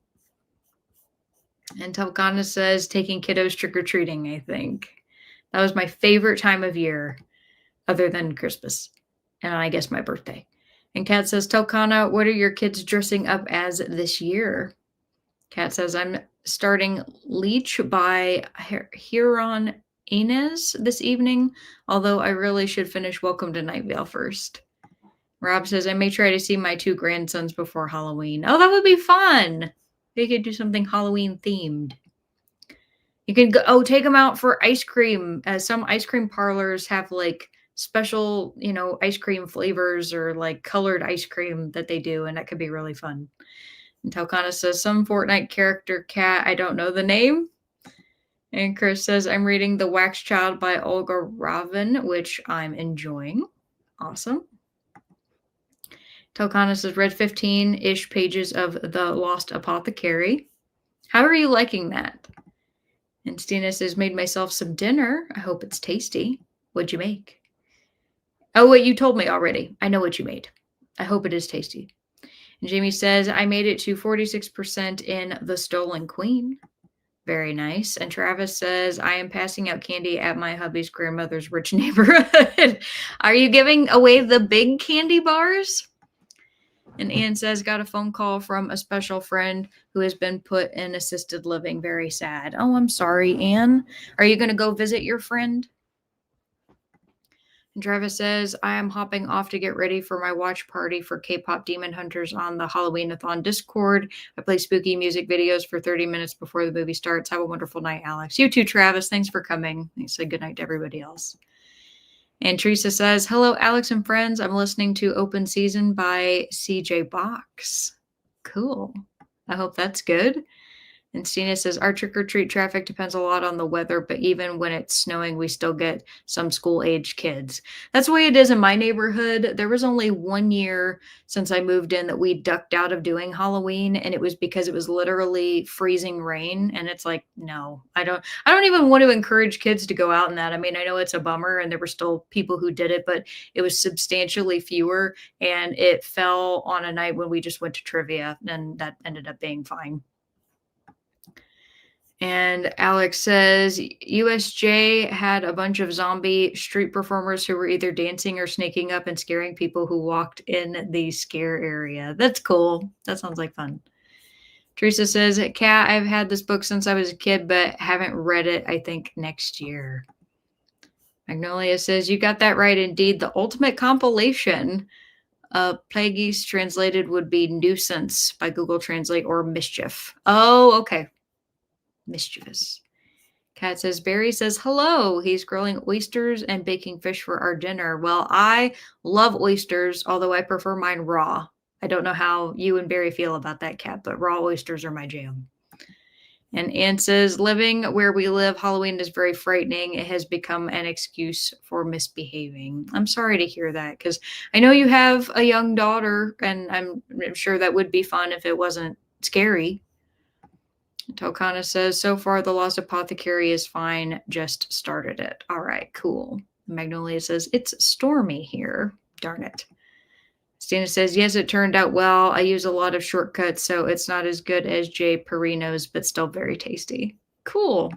And Telkana says, taking kiddos trick-or-treating, I think. That was my favorite time of year, other than Christmas, and I guess my birthday. And Kat says, Telkana, what are your kids dressing up as this year? Kat says, I'm starting Leech by Huron Inez this evening, although I really should finish Welcome to Night Vale first. Rob says, I may try to see my 2 grandsons before Halloween. Oh, that would be fun. We could do something Halloween themed. You can go, take them out for ice cream. Some ice cream parlors have like special, ice cream flavors or like colored ice cream that they do, and that could be really fun. And Telkana says, some Fortnite character cat, I don't know the name. And Chris says, I'm reading The Wax Child by Olga Ravin, which I'm enjoying. Awesome. Telkana says, read 15-ish pages of The Lost Apothecary. How are you liking that? And Stina says, made myself some dinner. I hope it's tasty. What'd you make? Oh, wait, you told me already. I know what you made. I hope it is tasty. And Jamie says, I made it to 46% in The Stolen Queen. Very nice. And Travis says, I am passing out candy at my hubby's grandmother's rich neighborhood. Are you giving away the big candy bars? And Anne says, got a phone call from a special friend who has been put in assisted living. Very sad. Oh, I'm sorry, Anne. Are you going to go visit your friend? And Travis says, I am hopping off to get ready for my watch party for K-pop Demon Hunters on the Halloween-a-thon Discord. I play spooky music videos for 30 minutes before the movie starts. Have a wonderful night, Alex. You too, Travis. Thanks for coming. Thanks. Say good night to everybody else. And Teresa says, hello, Alex and friends. I'm listening to Open Season by CJ Box. Cool. I hope that's good. And Stina says, our trick-or-treat traffic depends a lot on the weather, but even when it's snowing, we still get some school-age kids. That's the way it is in my neighborhood. There was only 1 year since I moved in that we ducked out of doing Halloween, and it was because it was literally freezing rain. And it's like, no, I don't even want to encourage kids to go out in that. I mean, I know it's a bummer, and there were still people who did it, but it was substantially fewer, and it fell on a night when we just went to trivia, and that ended up being fine. And Alex says USJ had a bunch of zombie street performers who were either dancing or sneaking up and scaring people who walked in the scare area. That's cool. That sounds like fun. Teresa says, Kat, I've had this book since I was a kid, but haven't read it, I think, next year. Magnolia says, you got that right. Indeed, the ultimate compilation Plagueis translated would be Nuisance by Google Translate or Mischief. Oh, okay. Mischievous. Kat says, Barry says, hello. He's grilling oysters and baking fish for our dinner. Well, I love oysters, although I prefer mine raw. I don't know how you and Barry feel about that, Kat, but raw oysters are my jam. And Ann says, living where we live, Halloween is very frightening. It has become an excuse for misbehaving. I'm sorry to hear that because I know you have a young daughter, and I'm sure that would be fun if it wasn't scary. Tokana says, so far the Lost Apothecary is fine. Just started it. All right, cool. Magnolia says, it's stormy here. Darn it. Stina says, yes, it turned out well. I use a lot of shortcuts, so it's not as good as Jay Perino's, but still very tasty. Cool.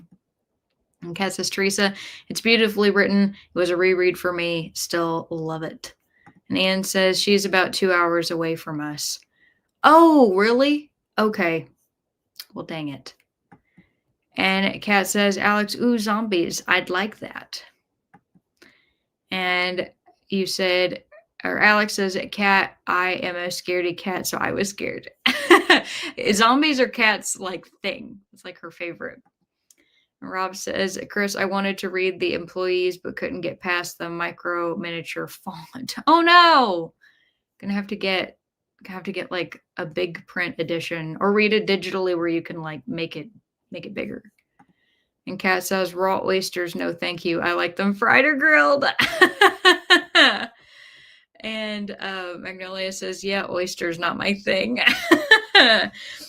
And Kat says, Teresa, it's beautifully written. It was a reread for me. Still love it. And Anne says, she's about 2 hours away from us. Oh, really? Okay. Well, dang it. And Kat says, Alex, ooh, zombies. I'd like that. And you said, or Alex says, Kat, I am a scaredy cat, so I was scared. Zombies are Kat's like thing. It's like her favorite. And Rob says, Chris, I wanted to read The Employees, but couldn't get past the micro miniature font. Oh no. Gonna have to get like a big print edition or read it digitally where you can like make it bigger. And Kat says, raw oysters, no thank you. I like them fried or grilled. And Magnolia says, yeah, oysters, not my thing.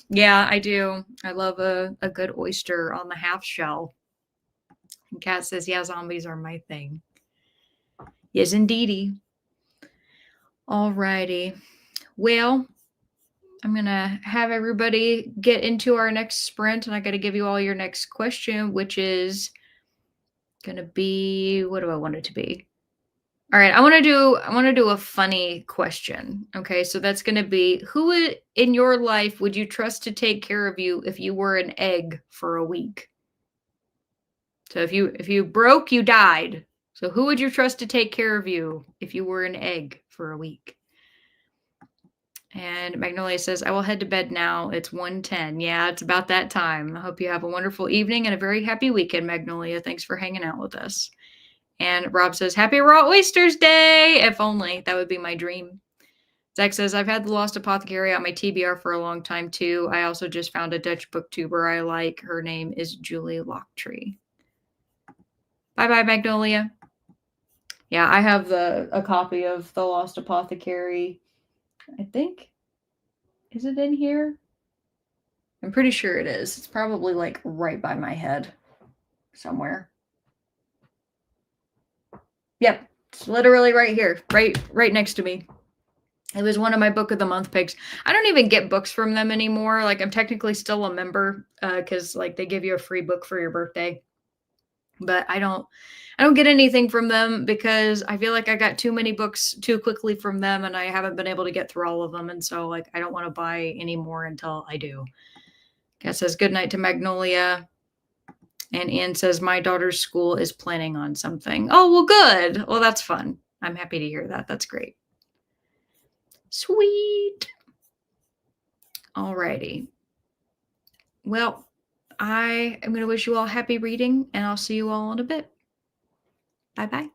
Yeah, I do. I love a good oyster on the half shell. And Kat says, yeah, zombies are my thing. Yes, indeedy. All righty. Well, I'm going to have everybody get into our next sprint, and I got to give you all your next question, which is going to be, what do I want it to be? All right, I want to do a funny question. Okay, so that's going to be, who in your life would you trust to take care of you if you were an egg for a week? So if you broke, you died. So who would you trust to take care of you if you were an egg for a week? And Magnolia says, I will head to bed now. It's 1:10. Yeah, it's about that time. I hope you have a wonderful evening and a very happy weekend, Magnolia. Thanks for hanging out with us. And Rob says, happy Raw Oysters Day. If only. That would be my dream. Zach says, I've had the Lost Apothecary on my TBR for a long time, too. I also just found a Dutch booktuber I like. Her name is Julie Locktree. Bye-bye, Magnolia. Yeah, I have a copy of the Lost Apothecary. I think. Is it in here? I'm pretty sure it is. It's probably like right by my head somewhere. Yep. It's literally right here, right next to me. It was one of my book of the month picks. I don't even get books from them anymore. Like I'm technically still a member because like they give you a free book for your birthday. But I don't get anything from them because I feel like I got too many books too quickly from them and I haven't been able to get through all of them. And so like I don't want to buy any more until I do. Kat says good night to Magnolia. And Anne says my daughter's school is planning on something. Oh, well, good. Well, that's fun. I'm happy to hear that. That's great. Sweet. Alrighty. Well, I am going to wish you all happy reading and I'll see you all in a bit. Bye bye.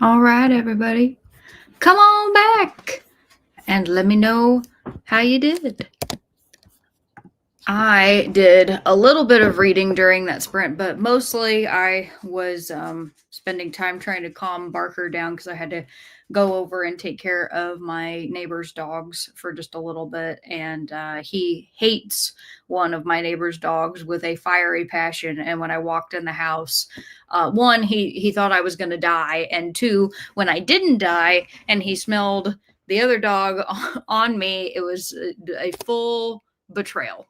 All right, everybody. Come on back and let me know how you did. I did a little bit of reading during that sprint, but mostly I was spending time trying to calm Barker down because I had to go over and take care of my neighbor's dogs for just a little bit. And he hates one of my neighbor's dogs with a fiery passion. And when I walked in the house, one, he thought I was going to die. And two, when I didn't die and he smelled the other dog on me, it was a full betrayal.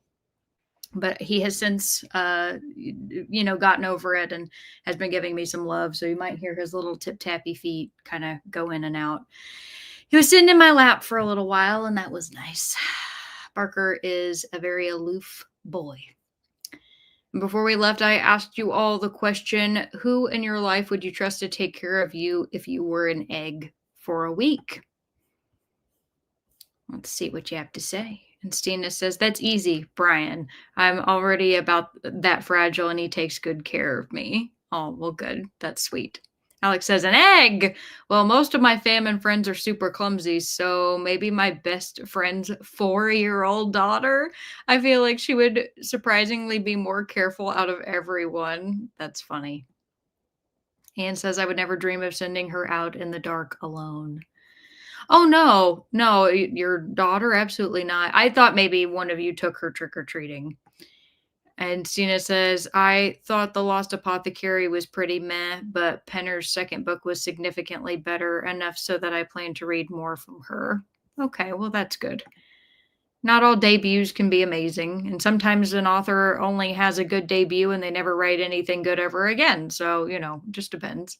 But he has since gotten over it and has been giving me some love, so you might hear his little tip tappy feet kind of go in and out. He was sitting in my lap for a little while, and that was nice. Barker is a very aloof boy. Before we left, I asked you all the question, who in your life would you trust to take care of you if you were an egg for a week? Let's see what you have to say. And Stina says, that's easy, Brian. I'm already about that fragile and he takes good care of me. Oh, well, good. That's sweet. Alex says, an egg. Well, most of my fam and friends are super clumsy, so maybe my best friend's 4-year-old daughter. I feel like she would surprisingly be more careful out of everyone. That's funny. Anne says, I would never dream of sending her out in the dark alone. Oh, no, your daughter? Absolutely not. I thought maybe one of you took her trick-or-treating. And Stina says, I thought The Lost Apothecary was pretty meh, but Penner's second book was significantly better, enough so that I plan to read more from her. Okay, well, that's good. Not all debuts can be amazing, and sometimes an author only has a good debut and they never write anything good ever again. So, just depends.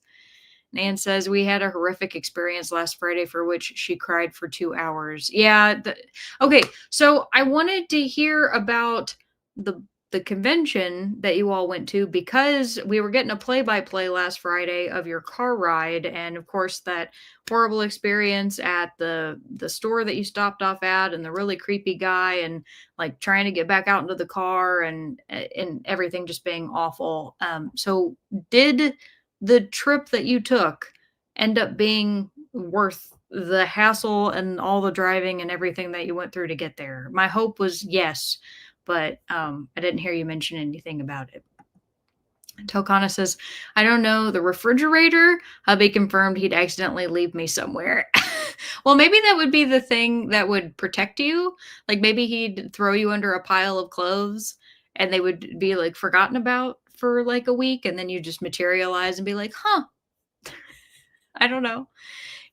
Nan says, we had a horrific experience last Friday for which she cried for 2 hours. Yeah. Okay. So I wanted to hear about the convention that you all went to because we were getting a play-by-play last Friday of your car ride. And of course, that horrible experience at the store that you stopped off at and the really creepy guy and like trying to get back out into the car and everything just being awful. So did the trip that you took end up being worth the hassle and all the driving and everything that you went through to get there? My hope was yes, but I didn't hear you mention anything about it. Tokana says, I don't know, the refrigerator? Hubby confirmed he'd accidentally leave me somewhere. Well, maybe that would be the thing that would protect you. Like maybe he'd throw you under a pile of clothes and they would be like forgotten about for like a week and then you just materialize and be like, huh, I don't know.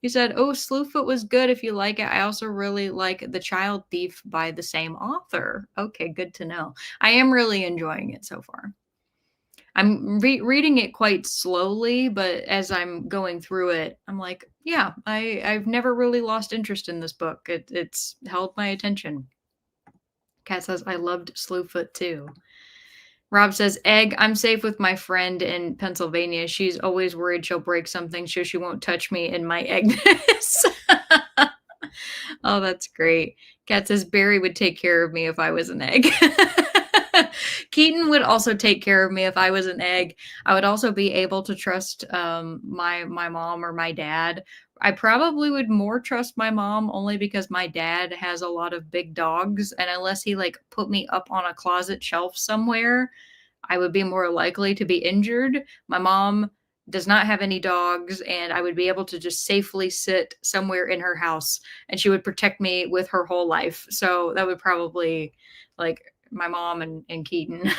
You said, oh, Slewfoot was good if you like it. I also really like The Child Thief by the same author. Okay, good to know. I am really enjoying it so far. I'm reading it quite slowly, but as I'm going through it, I'm like, yeah, I've never really lost interest in this book. It's held my attention. Kat says, I loved Slewfoot too. Rob says, egg, I'm safe with my friend in Pennsylvania. She's always worried she'll break something, so she won't touch me in my eggness. Oh, that's great. Kat says, Barry would take care of me if I was an egg. Keaton would also take care of me if I was an egg. I would also be able to trust my mom or my dad. I probably would more trust my mom only because my dad has a lot of big dogs, and unless he like put me up on a closet shelf somewhere, I would be more likely to be injured. My mom does not have any dogs, and I would be able to just safely sit somewhere in her house, and she would protect me with her whole life. So that would probably like my mom and Keaton.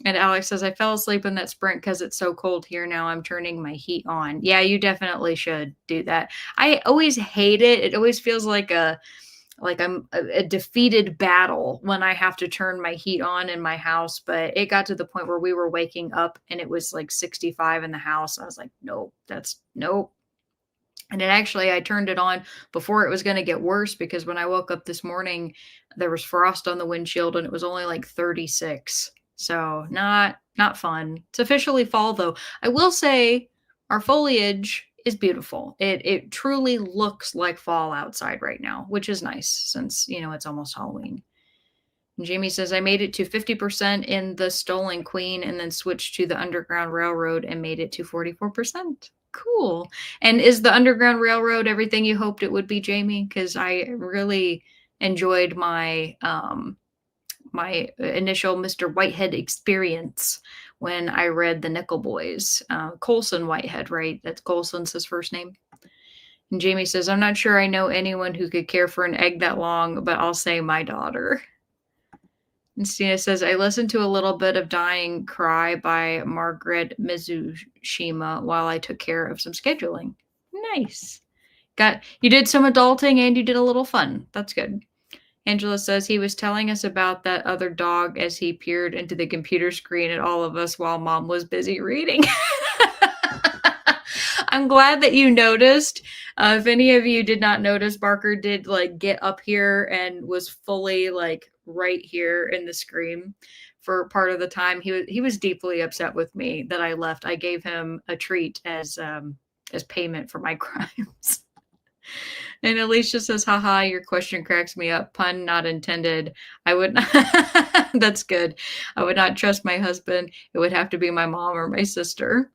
And Alex says, I fell asleep in that sprint because it's so cold here now. I'm turning my heat on. Yeah, you definitely should do that. I always hate it. It always feels like I'm a defeated battle when I have to turn my heat on in my house. But it got to the point where we were waking up and it was like 65 in the house. I was like, nope, that's nope. And I turned it on before it was going to get worse because when I woke up this morning, there was frost on the windshield and it was only like 36. So not fun. It's officially fall though. I will say our foliage is beautiful. It truly looks like fall outside right now, which is nice since, it's almost Halloween. And Jamie says, I made it to 50% in the Stolen Queen and then switched to the Underground Railroad and made it to 44%. Cool. And is the Underground Railroad everything you hoped it would be, Jamie? Because I really enjoyed my initial Mr. Whitehead experience when I read the Nickel Boys. Colson Whitehead, right? That's Colson's his first name. And Jamie says, I'm not sure I know anyone who could care for an egg that long, but I'll say my daughter. And Stina says, I listened to a little bit of Dying Cry by Margaret Mizushima while I took care of some scheduling. Nice. You did some adulting and you did a little fun. That's good. Angela says he was telling us about that other dog as he peered into the computer screen at all of us while mom was busy reading. I'm glad that you noticed. If any of you did not notice, Barker did like get up here and was fully like right here in the screen for part of the time. He was deeply upset with me that I left. I gave him a treat as payment for my crimes. And Alicia says, haha, your question cracks me up. Pun not intended. I would not. That's good. I would not trust my husband. It would have to be my mom or my sister.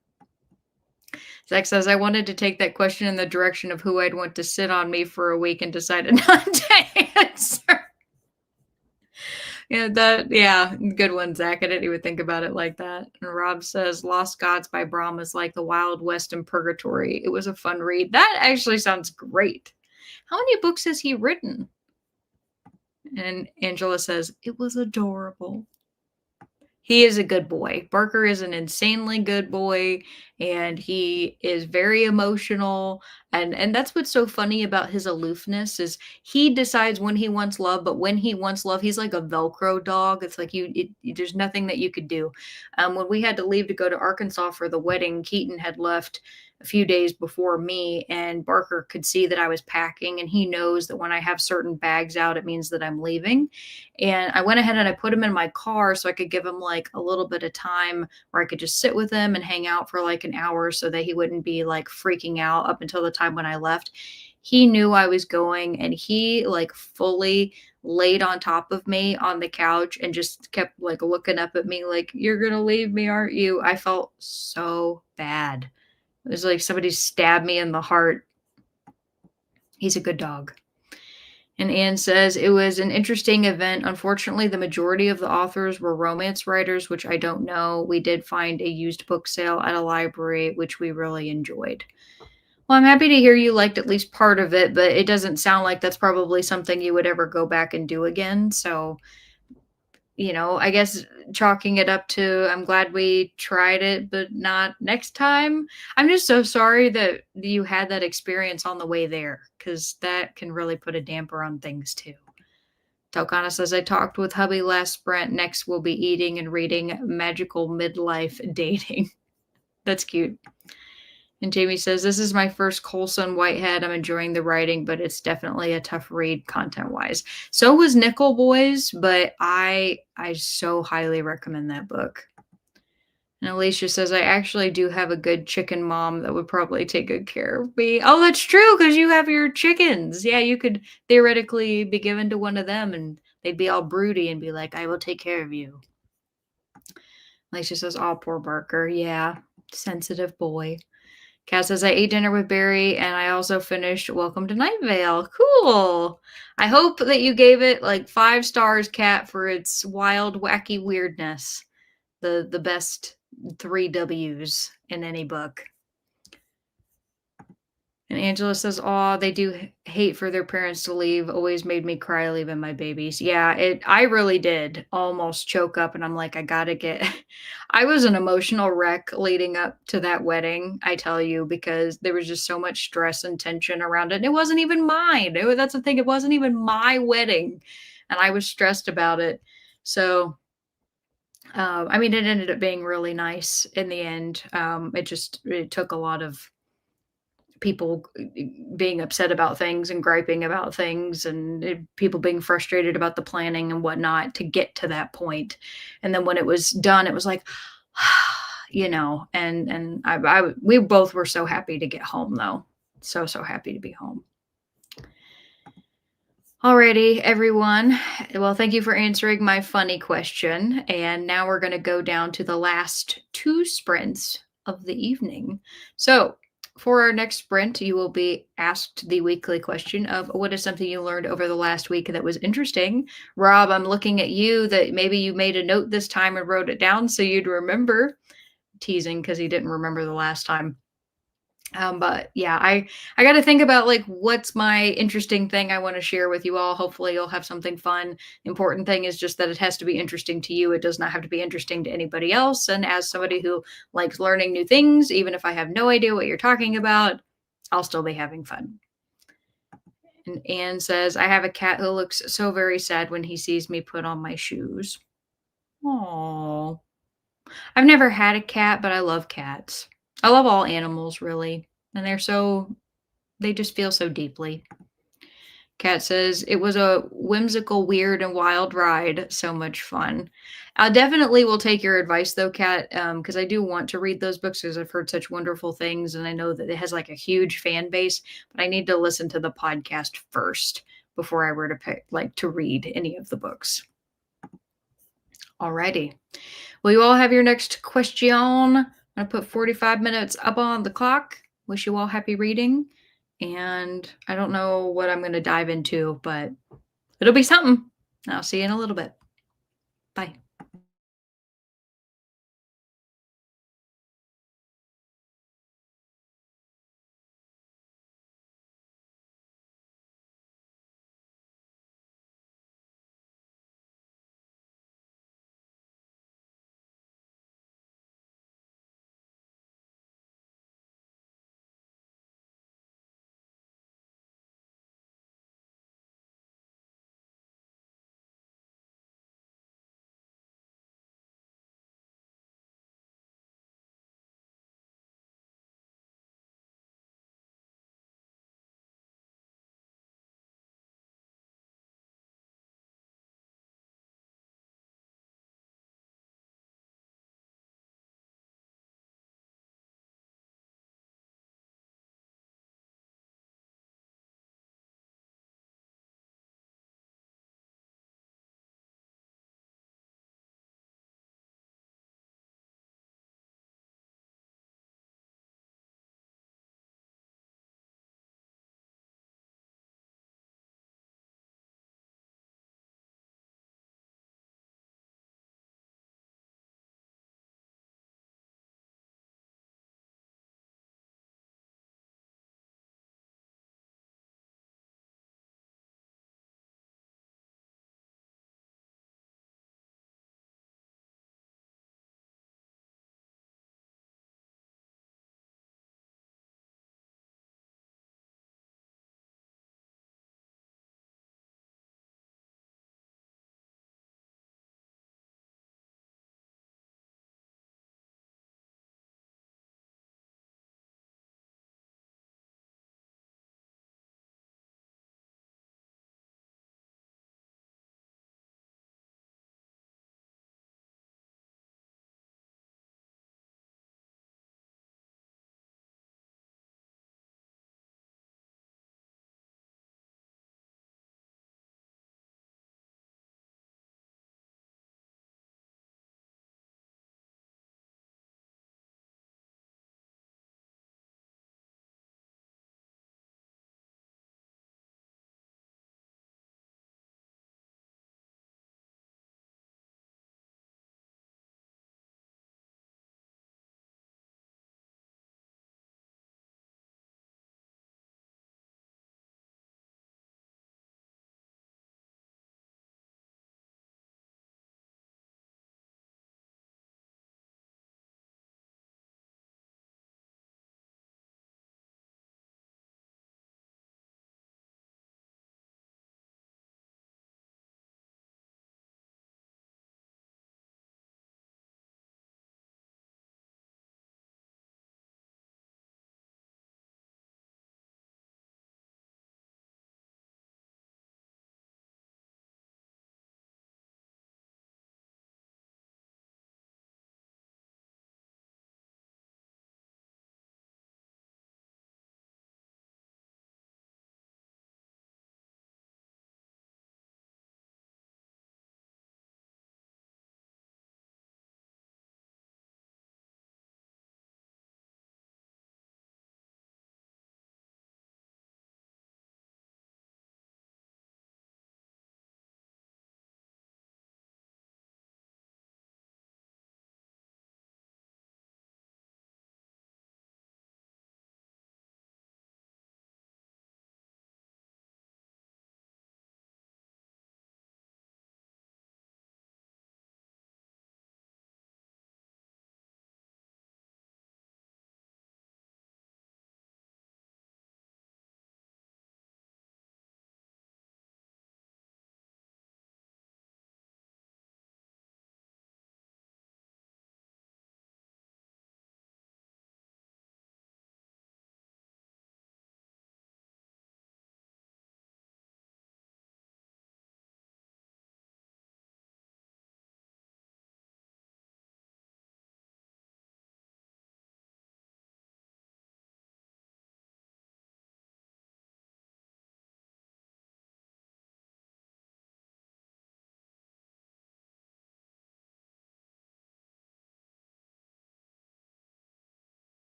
Zach says, I wanted to take that question in the direction of who I'd want to sit on me for a week and decided not to answer. Yeah, good one, Zach. I didn't even think about it like that. And Rob says, Lost Gods by Brahm is like the Wild West in Purgatory. It was a fun read. That actually sounds great. How many books has he written? And Angela says, it was adorable. He is a good boy. Barker is an insanely good boy, and he is very emotional. And that's what's so funny about his aloofness is he decides when he wants love, but when he wants love, he's like a Velcro dog. It's like there's nothing that you could do. When we had to leave to go to Arkansas for the wedding, Keaton had left a few days before me, and Barker could see that I was packing, and he knows that when I have certain bags out, it means that I'm leaving. And I went ahead and I put him in my car so I could give him like a little bit of time where I could just sit with him and hang out for like an hour so that he wouldn't be like freaking out up until the time when I left. He knew I was going, and he like fully laid on top of me on the couch and just kept like looking up at me like, you're going to leave me, aren't you? I felt so bad. It was like somebody stabbed me in the heart. He's a good dog. And Anne says, it was an interesting event. Unfortunately, the majority of the authors were romance writers, which I don't know. We did find a used book sale at a library, which we really enjoyed. Well, I'm happy to hear you liked at least part of it, but it doesn't sound like that's probably something you would ever go back and do again. So, I guess chalking it up to I'm glad we tried it, but not next time. I'm just so sorry that you had that experience on the way there, because that can really put a damper on things too. Talkana says, I talked with hubby last sprint. Next, we'll be eating and reading Magical Midlife Dating. That's cute. And Jamie says, this is my first Colson Whitehead. I'm enjoying the writing, but it's definitely a tough read content-wise. So was Nickel Boys, but I so highly recommend that book. And Alicia says, I actually do have a good chicken mom that would probably take good care of me. Oh, that's true, because you have your chickens. Yeah, you could theoretically be given to one of them, and they'd be all broody and be like, I will take care of you. Alicia says, oh, poor Barker. Yeah, sensitive boy. Kat says, I ate dinner with Barry, and I also finished Welcome to Night Vale. Cool. I hope that you gave it like 5 stars, Kat, for its wild, wacky weirdness. The best 3 W's in any book. And Angela says, oh, they do hate for their parents to leave. Always made me cry leaving my babies. Yeah, I really did almost choke up. And I'm like, I was an emotional wreck leading up to that wedding, I tell you, because there was just so much stress and tension around it. And it wasn't even mine. That's the thing. It wasn't even my wedding. And I was stressed about it. So, it ended up being really nice in the end. It took a lot of people being upset about things and griping about things, and people being frustrated about the planning and whatnot to get to that point. And then when it was done, it was like, and we both were so happy to get home though. So happy to be home. Alrighty, everyone. Well, thank you for answering my funny question. And now we're going to go down to the last 2 sprints of the evening. So For our next sprint, you will be asked the weekly question of what is something you learned over the last week that was interesting? Rob, I'm looking at you that maybe you made a note this time and wrote it down so you'd remember. Teasing because he didn't remember the last time. But yeah, I got to think about like what's my interesting thing I want to share with you all. Hopefully, you'll have something fun. Important thing is just that it has to be interesting to you. It does not have to be interesting to anybody else. And as somebody who likes learning new things, even if I have no idea what you're talking about, I'll still be having fun. And Anne says, I have a cat who looks so very sad when he sees me put on my shoes. Oh, I've never had a cat, but I love cats. I love all animals, really. And they just feel so deeply. Kat says, it was a whimsical, weird, and wild ride. So much fun. I definitely will take your advice, though, Kat, because I do want to read those books because I've heard such wonderful things. And I know that it has like a huge fan base, but I need to listen to the podcast first before I were to pick, like, to read any of the books. Alrighty. Well, you all have your next question. I'm going to put 45 minutes up on the clock. Wish you all happy reading. And I don't know what I'm going to dive into, but it'll be something. I'll see you in a little bit. Bye.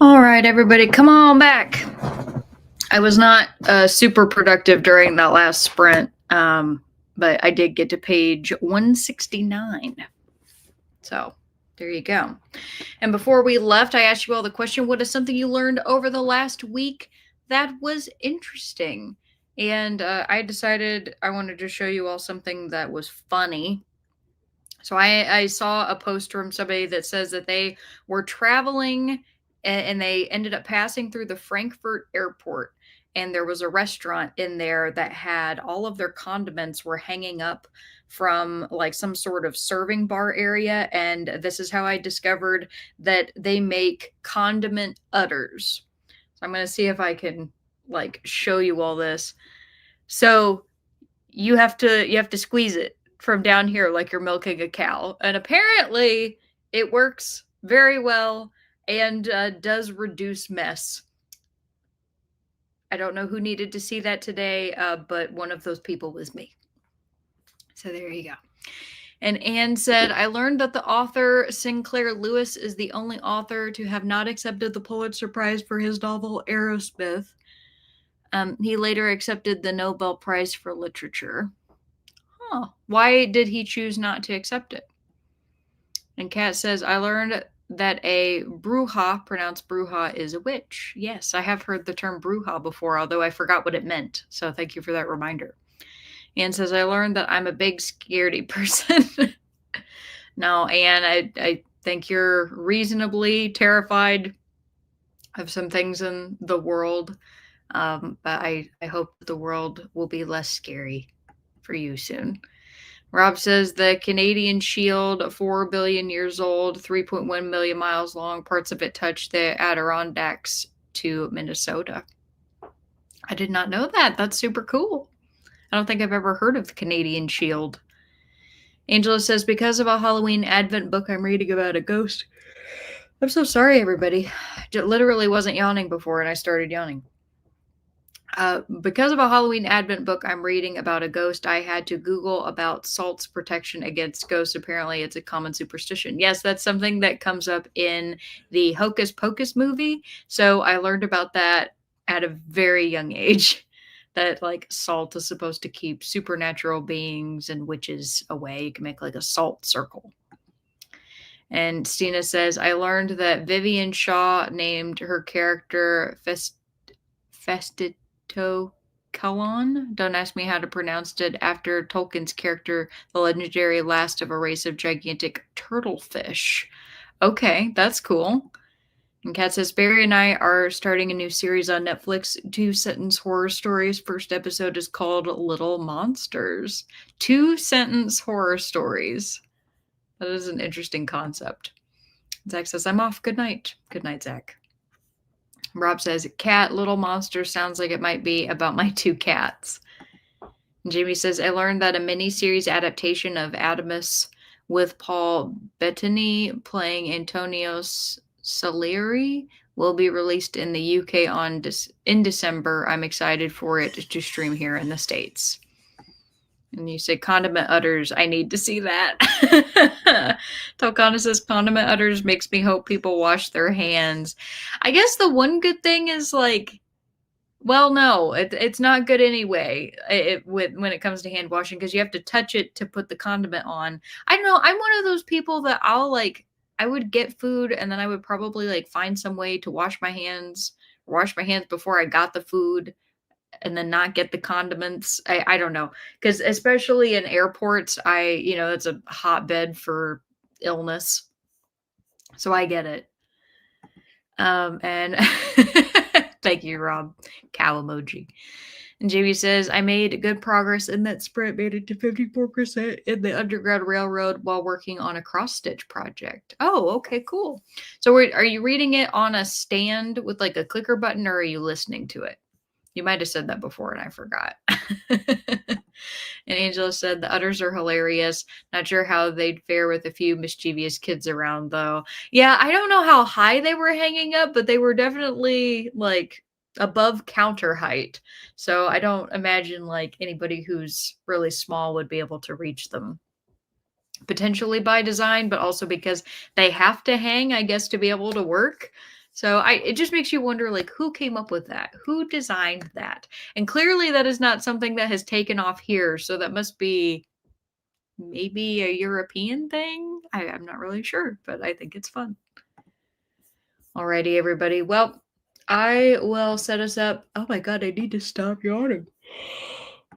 All right, everybody, come on back. I was not super productive during that last sprint, but I did get to page 169. So there you go. And before we left, I asked you all the question, what is something you learned over the last week that was interesting? And I decided I wanted to show you all something that was funny. So I saw a post from somebody that says that they were traveling and they ended up passing through the Frankfurt airport, and there was a restaurant in there that had all of their condiments were hanging up from like some sort of serving bar area, and this is how I discovered that they make condiment udders. So I'm going to see if I can like show you all this. So you have to squeeze it from down here like you're milking a cow, and apparently it works very well and does reduce mess. I don't know who needed to see that today, but one of those people was me. So there you go. And Anne said, I learned that the author Sinclair Lewis is the only author to have not accepted the Pulitzer Prize for his novel Aerosmith. He later accepted the Nobel Prize for Literature. Huh. Why did he choose not to accept it? And Kat says, I learned that a bruja, pronounced bruja, is a witch. Yes, I have heard the term bruja before, although I forgot what it meant. So thank you for that reminder. Anne says, I learned that I'm a big scaredy person. No, Anne, I think you're reasonably terrified of some things in the world. But I hope the world will be less scary for you soon. Rob says the Canadian Shield, 4 billion years old, 3.1 million miles long. Parts of it touch the Adirondacks to Minnesota. I did not know that. That's super cool. I don't think I've ever heard of the Canadian Shield. Angela says, because of a Halloween Advent book I'm reading about a ghost. I'm so sorry, everybody. I literally wasn't yawning before and I started yawning. Because of a Halloween Advent book I'm reading about a ghost, I had to Google about salt's protection against ghosts. Apparently, it's a common superstition. Yes, that's something that comes up in the Hocus Pocus movie. So I learned about that at a very young age, that like salt is supposed to keep supernatural beings and witches away. You can make like a salt circle. And Stina says, I learned that Vivian Shaw named her character Festitokelon. Don't ask me how to pronounce it, after Tolkien's character, the legendary last of a race of gigantic turtlefish. Okay, that's cool. And Kat says, Barry and I are starting a new series on Netflix, 2-sentence horror stories. First episode is called Little Monsters. 2-sentence horror stories. That is an interesting concept. Zach says, I'm off. Good night. Good night, Zach. Rob says, Cat, Little Monster sounds like it might be about my 2 cats. And Jamie says, I learned that a miniseries adaptation of Adamus with Paul Bettany playing Antonio Salieri will be released in the UK in December. I'm excited for it to stream here in the States. And you say condiment udders. I need to see that. Tokana says condiment udders makes me hope people wash their hands. I guess the one good thing is like, well, no, it's not good anyway. When it comes to hand washing, because you have to touch it to put the condiment on. I don't know. I'm one of those people that I would get food and then I would probably like find some way to wash my hands before I got the food, and then not get the condiments. I don't know. Because especially in airports, it's a hotbed for illness. So I get it. And thank you, Rob. Cow emoji. And Jamie says, I made good progress in that sprint, made it to 54% in the Underground Railroad while working on a cross-stitch project. Oh, okay, cool. So are you reading it on a stand with like a clicker button, or are you listening to it? You might have said that before and I forgot. And Angela said, the udders are hilarious. Not sure how they'd fare with a few mischievous kids around, though. Yeah, I don't know how high they were hanging up, but they were definitely like above counter height. So I don't imagine like anybody who's really small would be able to reach them. Potentially by design, but also because they have to hang, I guess, to be able to work. So it just makes you wonder, like, who came up with that? Who designed that? And clearly that is not something that has taken off here. So that must be maybe a European thing. I'm not really sure, but I think it's fun. Alrighty, everybody. Well, I will set us up. Oh my god, I need to stop yawning.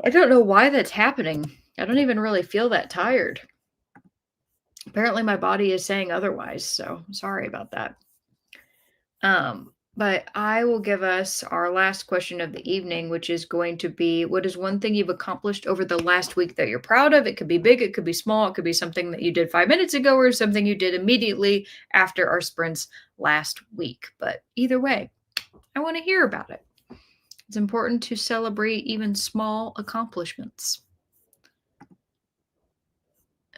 I don't know why that's happening. I don't even really feel that tired. Apparently my body is saying otherwise, so sorry about that. But I will give us our last question of the evening, which is going to be, what is one thing you've accomplished over the last week that you're proud of? It could be big, it could be small, it could be something that you did 5 minutes ago or something you did immediately after our sprints last week. But either way, I want to hear about it. It's important to celebrate even small accomplishments.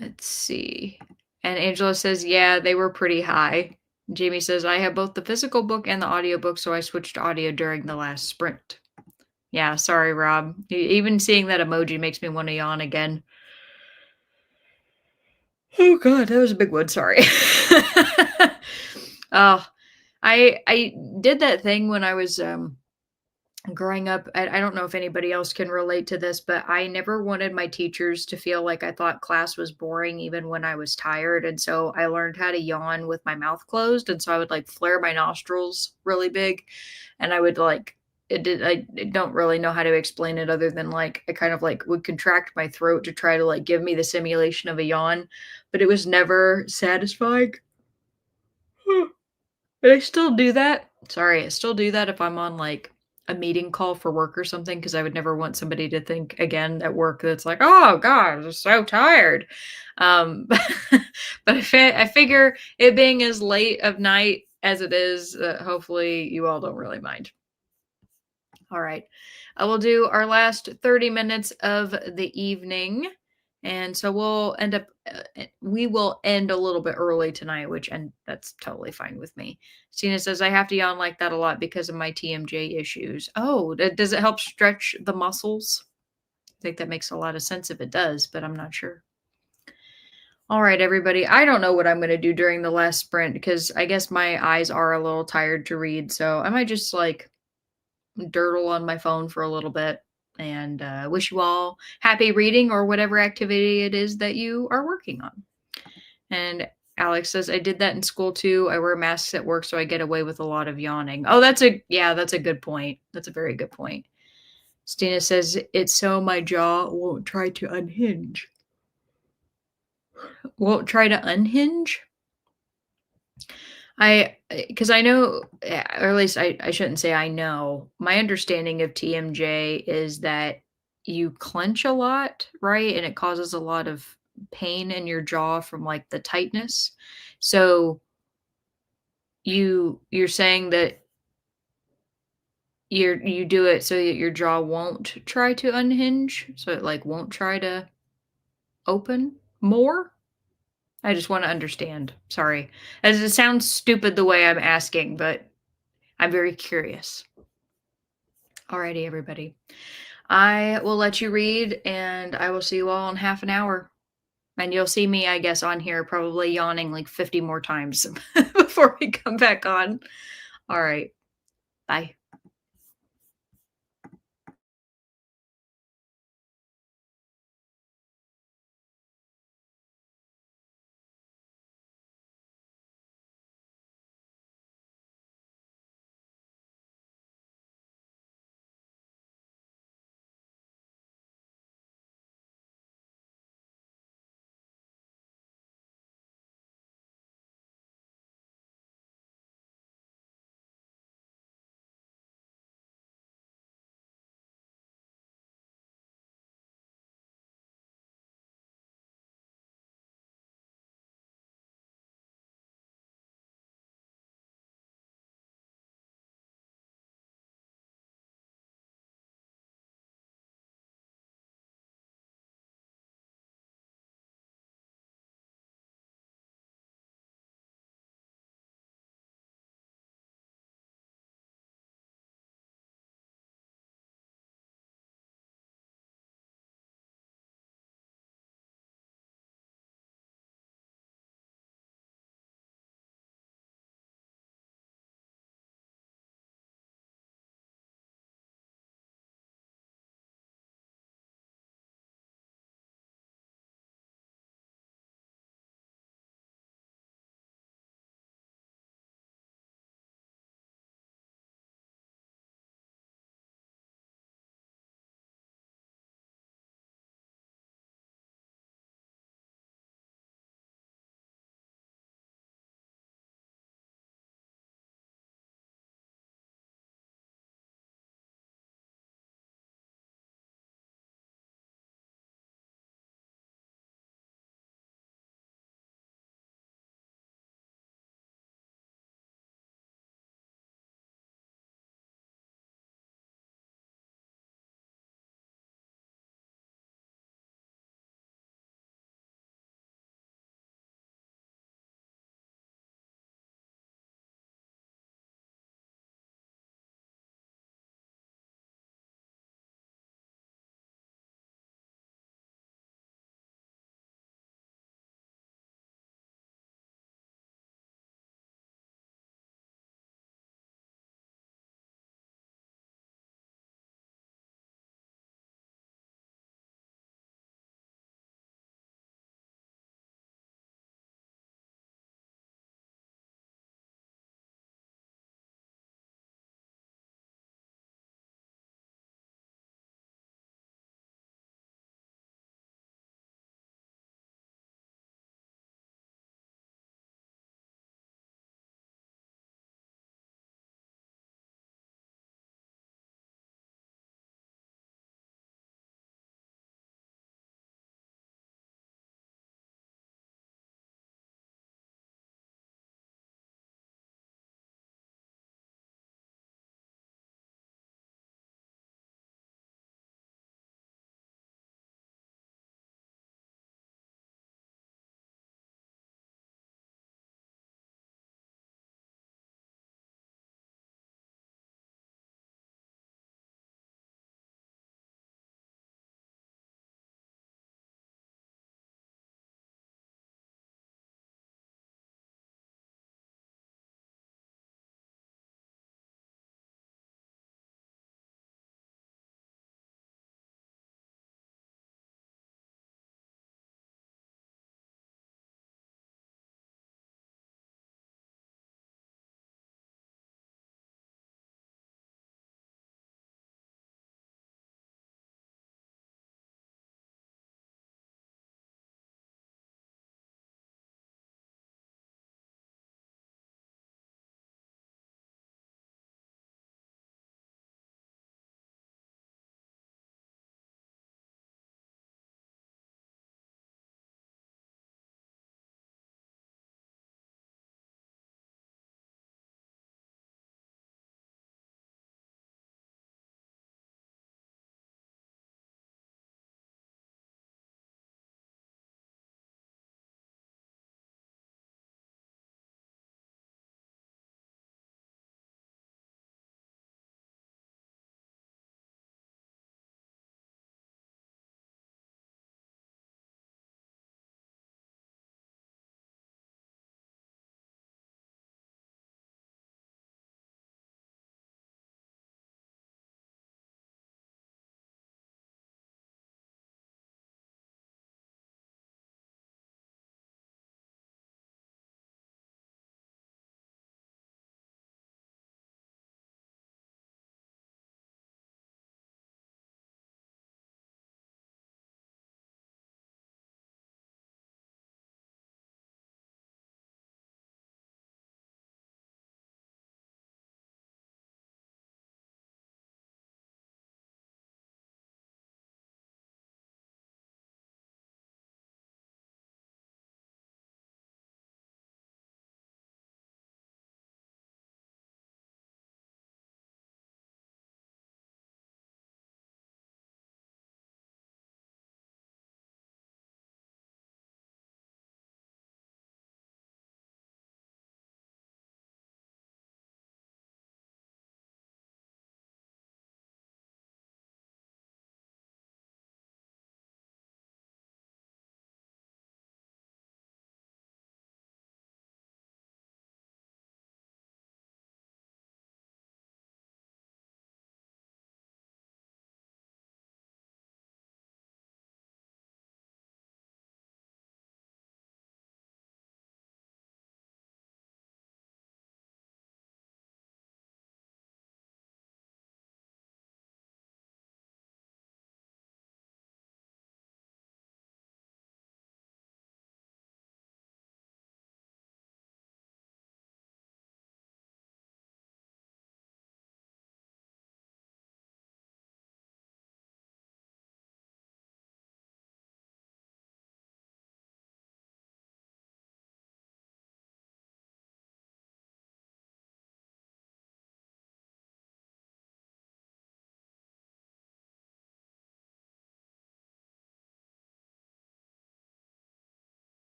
Let's see. And Angela says, yeah, they were pretty high. Jamie says, I have both the physical book and the audiobook, so I switched to audio during the last sprint. Yeah, sorry, Rob. Even seeing that emoji makes me want to yawn again. Oh god, that was a big one. Sorry. Oh, I did that thing when I was growing up. I don't know if anybody else can relate to this, but I never wanted my teachers to feel like I thought class was boring even when I was tired. And so I learned how to yawn with my mouth closed. And so I would like flare my nostrils really big. And I would like, I don't really know how to explain it other than like, I kind of like would contract my throat to try to like give me the simulation of a yawn, but it was never satisfying. But I still do that. Sorry, I still do that if I'm on like a meeting call for work or something, because I would never want somebody to think again at work that's like, oh God, I'm so tired. But I figure it being as late of night as it is, hopefully you all don't really mind. All right. I will do our last 30 minutes of the evening. And so we will end a little bit early tonight, and that's totally fine with me. Stina says, I have to yawn like that a lot because of my TMJ issues. Oh, does it help stretch the muscles? I think that makes a lot of sense if it does, but I'm not sure. All right, everybody. I don't know what I'm going to do during the last sprint because I guess my eyes are a little tired to read. So I might just like durdle on my phone for a little bit and wish you all happy reading or whatever activity it is that you are working on. And Alex says, I did that in school too. I wear masks at work, so I get away with a lot of yawning. Oh, that's a good point. That's a very good point. Stina says, it's so my jaw won't try to unhinge. Won't try to unhinge? Because I know, or at least I shouldn't say I know. My understanding of TMJ is that you clench a lot, right? And it causes a lot of pain in your jaw from like the tightness. So you're saying that you do it so that your jaw won't try to unhinge, so it like won't try to open more? I just want to understand. Sorry. As it sounds stupid the way I'm asking, but I'm very curious. Alrighty, everybody. I will let you read and I will see you all in half an hour. And you'll see me, I guess, on here probably yawning like 50 more times before we come back on. All right. Bye.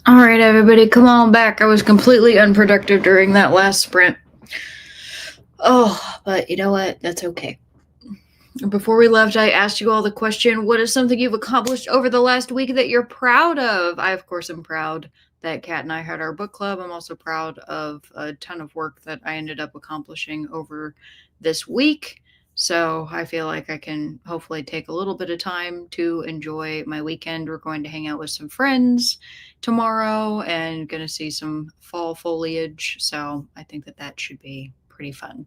All right, everybody, come on back. I was completely unproductive during that last sprint. Oh, but you know what? That's okay. Before we left, I asked you all the question, what is something you've accomplished over the last week that you're proud of? I, of course, am proud that Kat and I had our book club. I'm also proud of a ton of work that I ended up accomplishing over this week. So I feel like I can hopefully take a little bit of time to enjoy my weekend. We're going to hang out with some friends tomorrow and going to see some fall foliage. So I think that that should be pretty fun.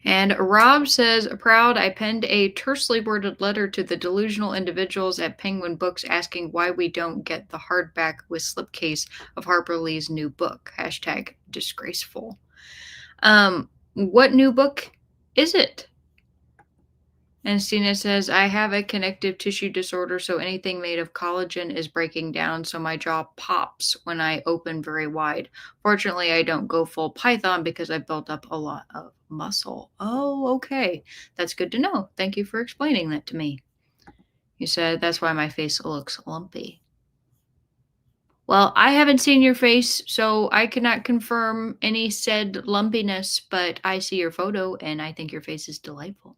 And Rob says, proud, I penned a tersely worded letter to the delusional individuals at Penguin Books asking why we don't get the hardback with slipcase of Harper Lee's new book. Hashtag disgraceful. What new book is it? And Stina says, I have a connective tissue disorder, so anything made of collagen is breaking down, so my jaw pops when I open very wide. Fortunately, I don't go full python because I built up a lot of muscle. Oh, okay. That's good to know. Thank you for explaining that to me. You said that's why my face looks lumpy. Well, I haven't seen your face, so I cannot confirm any said lumpiness, but I see your photo and I think your face is delightful.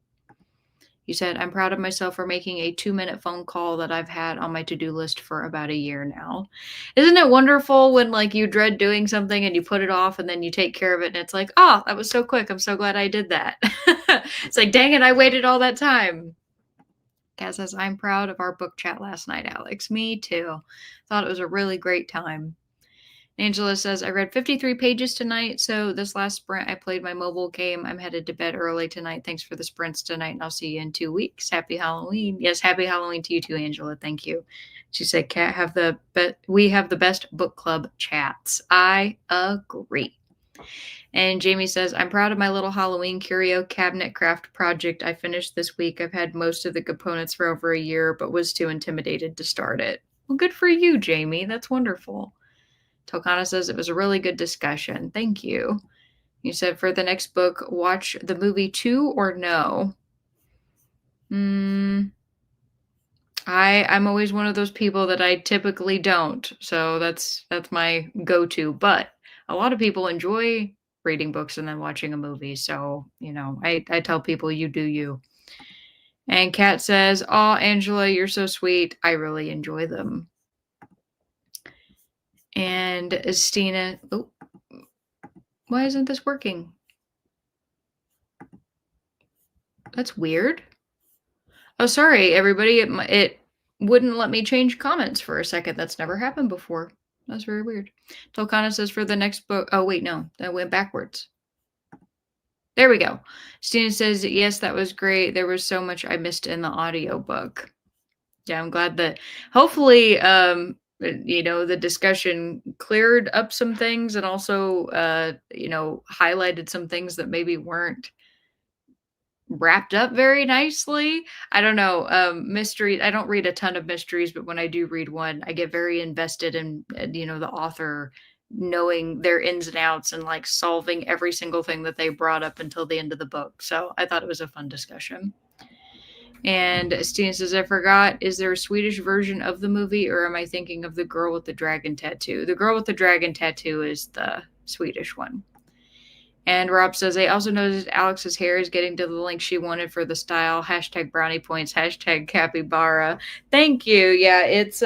You said, I'm proud of myself for making a 2-minute phone call that I've had on my to-do list for about a year now. Isn't it wonderful when like you dread doing something and you put it off and then you take care of it and it's like, oh, that was so quick. I'm so glad I did that. It's like, dang it, I waited all that time. Kat says, I'm proud of our book chat last night, Alex. Me too. Thought it was a really great time. Angela says, I read 53 pages tonight, so this last sprint I played my mobile game. I'm headed to bed early tonight. Thanks for the sprints tonight, and I'll see you in 2 weeks. Happy Halloween. Yes, happy Halloween to you too, Angela. Thank you. She said, Kat, we have the best book club chats. I agree. And Jamie says, I'm proud of my little Halloween curio cabinet craft project I finished this week. I've had most of the components for over a year, but was too intimidated to start it. Well, good for you, Jamie. That's wonderful. Tokana says it was a really good discussion. Thank you. You said for the next book, watch the movie too or no? I'm always one of those people that I typically don't. So that's my go-to. But a lot of people enjoy reading books and then watching a movie. So, I tell people you do you. And Kat says, oh, Angela, you're so sweet. I really enjoy them. And Stina, oh, why isn't this working? That's weird. Oh, sorry, everybody. It wouldn't let me change comments for a second. That's never happened before. That's very weird. Tolkana says for the next book. Oh, wait, no. That went backwards. There we go. Stina says, yes, that was great. There was so much I missed in the audiobook. Yeah, I'm glad that hopefully, the discussion cleared up some things and also, highlighted some things that maybe weren't wrapped up very nicely. I don't know. Mystery. I don't read a ton of mysteries, but when I do read one, I get very invested in, the author knowing their ins and outs and like solving every single thing that they brought up until the end of the book. So I thought it was a fun discussion. And Stina says, I forgot, is there a Swedish version of the movie or am I thinking of the girl with the dragon tattoo? The girl with the dragon tattoo is the Swedish one. And Rob says, I also noticed Alex's hair is getting to the length she wanted for the style. Hashtag brownie points. Hashtag capybara. Thank you. Yeah, it's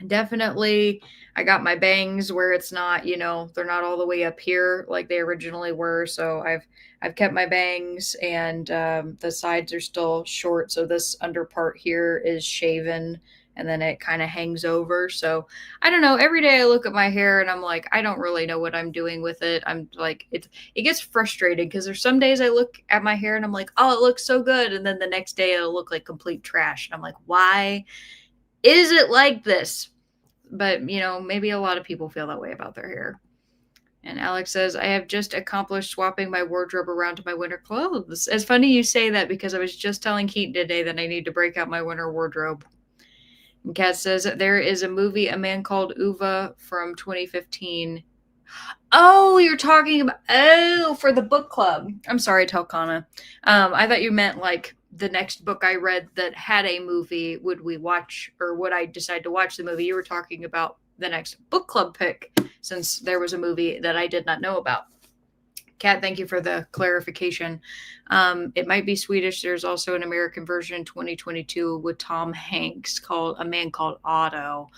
definitely, I got my bangs where it's not, they're not all the way up here like they originally were. So I've kept my bangs and the sides are still short. So this under part here is shaven and then it kind of hangs over. So I don't know. Every day I look at my hair and I'm like, I don't really know what I'm doing with it. I'm like, it gets frustrated because there's some days I look at my hair and I'm like, oh, it looks so good. And then the next day it'll look like complete trash. And I'm like, why is it like this? But, maybe a lot of people feel that way about their hair. And Alex says, I have just accomplished swapping my wardrobe around to my winter clothes. It's funny you say that because I was just telling Keaton today that I need to break out my winter wardrobe. And Kat says, there is a movie, A Man Called Uva from 2015. Oh, you're talking about, for the book club. I'm sorry, Talcana. I thought you meant like the next book I read that had a movie, would we watch, or would I decide to watch the movie? You were talking about the next book club pick, since there was a movie that I did not know about. Kat, thank you for the clarification. It might be Swedish. There's also an American version, 2022, with Tom Hanks, called A Man Called Otto.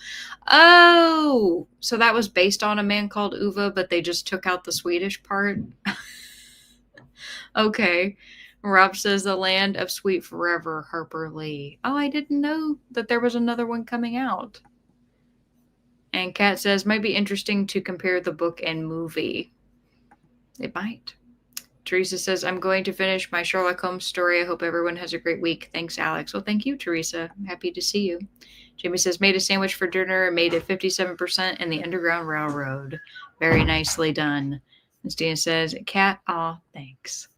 Oh, so that was based on A Man Called Ove, but they just took out the Swedish part. Okay. Rob says The Land of Sweet Forever, Harper Lee. Oh, I didn't know that there was another one coming out. And Kat says, might be interesting to compare the book and movie. It might. Teresa says, I'm going to finish my Sherlock Holmes story. I hope everyone has a great week. Thanks, Alex. Well, thank you, Teresa. I'm happy to see you. Jamie says, made a sandwich for dinner and made it 57% in the Underground Railroad. Very nicely done. And Stina says, Kat, aw, thanks.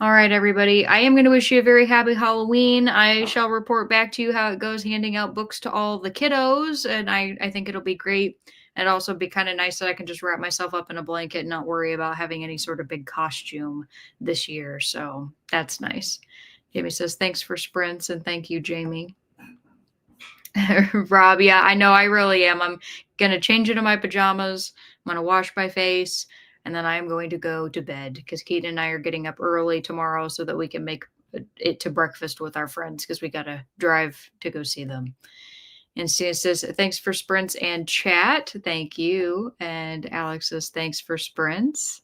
All right, everybody. I am going to wish you a very happy Halloween. I shall report back to you how it goes handing out books to all the kiddos, and I think it'll be great. It'd also be kind of nice that I can just wrap myself up in a blanket and not worry about having any sort of big costume this year. So that's nice. Jamie says, thanks for sprints, and thank you, Jamie. Rob, yeah, I know, I really am. I'm going to change into my pajamas. I'm going to wash my face. And then I am going to go to bed because Keaton and I are getting up early tomorrow so that we can make it to breakfast with our friends because we got to drive to go see them. And Stina says, thanks for sprints and chat. Thank you. And Alex says, thanks for sprints.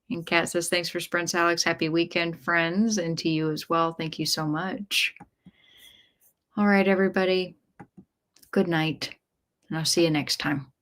And Kat says, thanks for sprints, Alex. Happy weekend, friends. And to you as well. Thank you so much. All right, everybody. Good night. And I'll see you next time.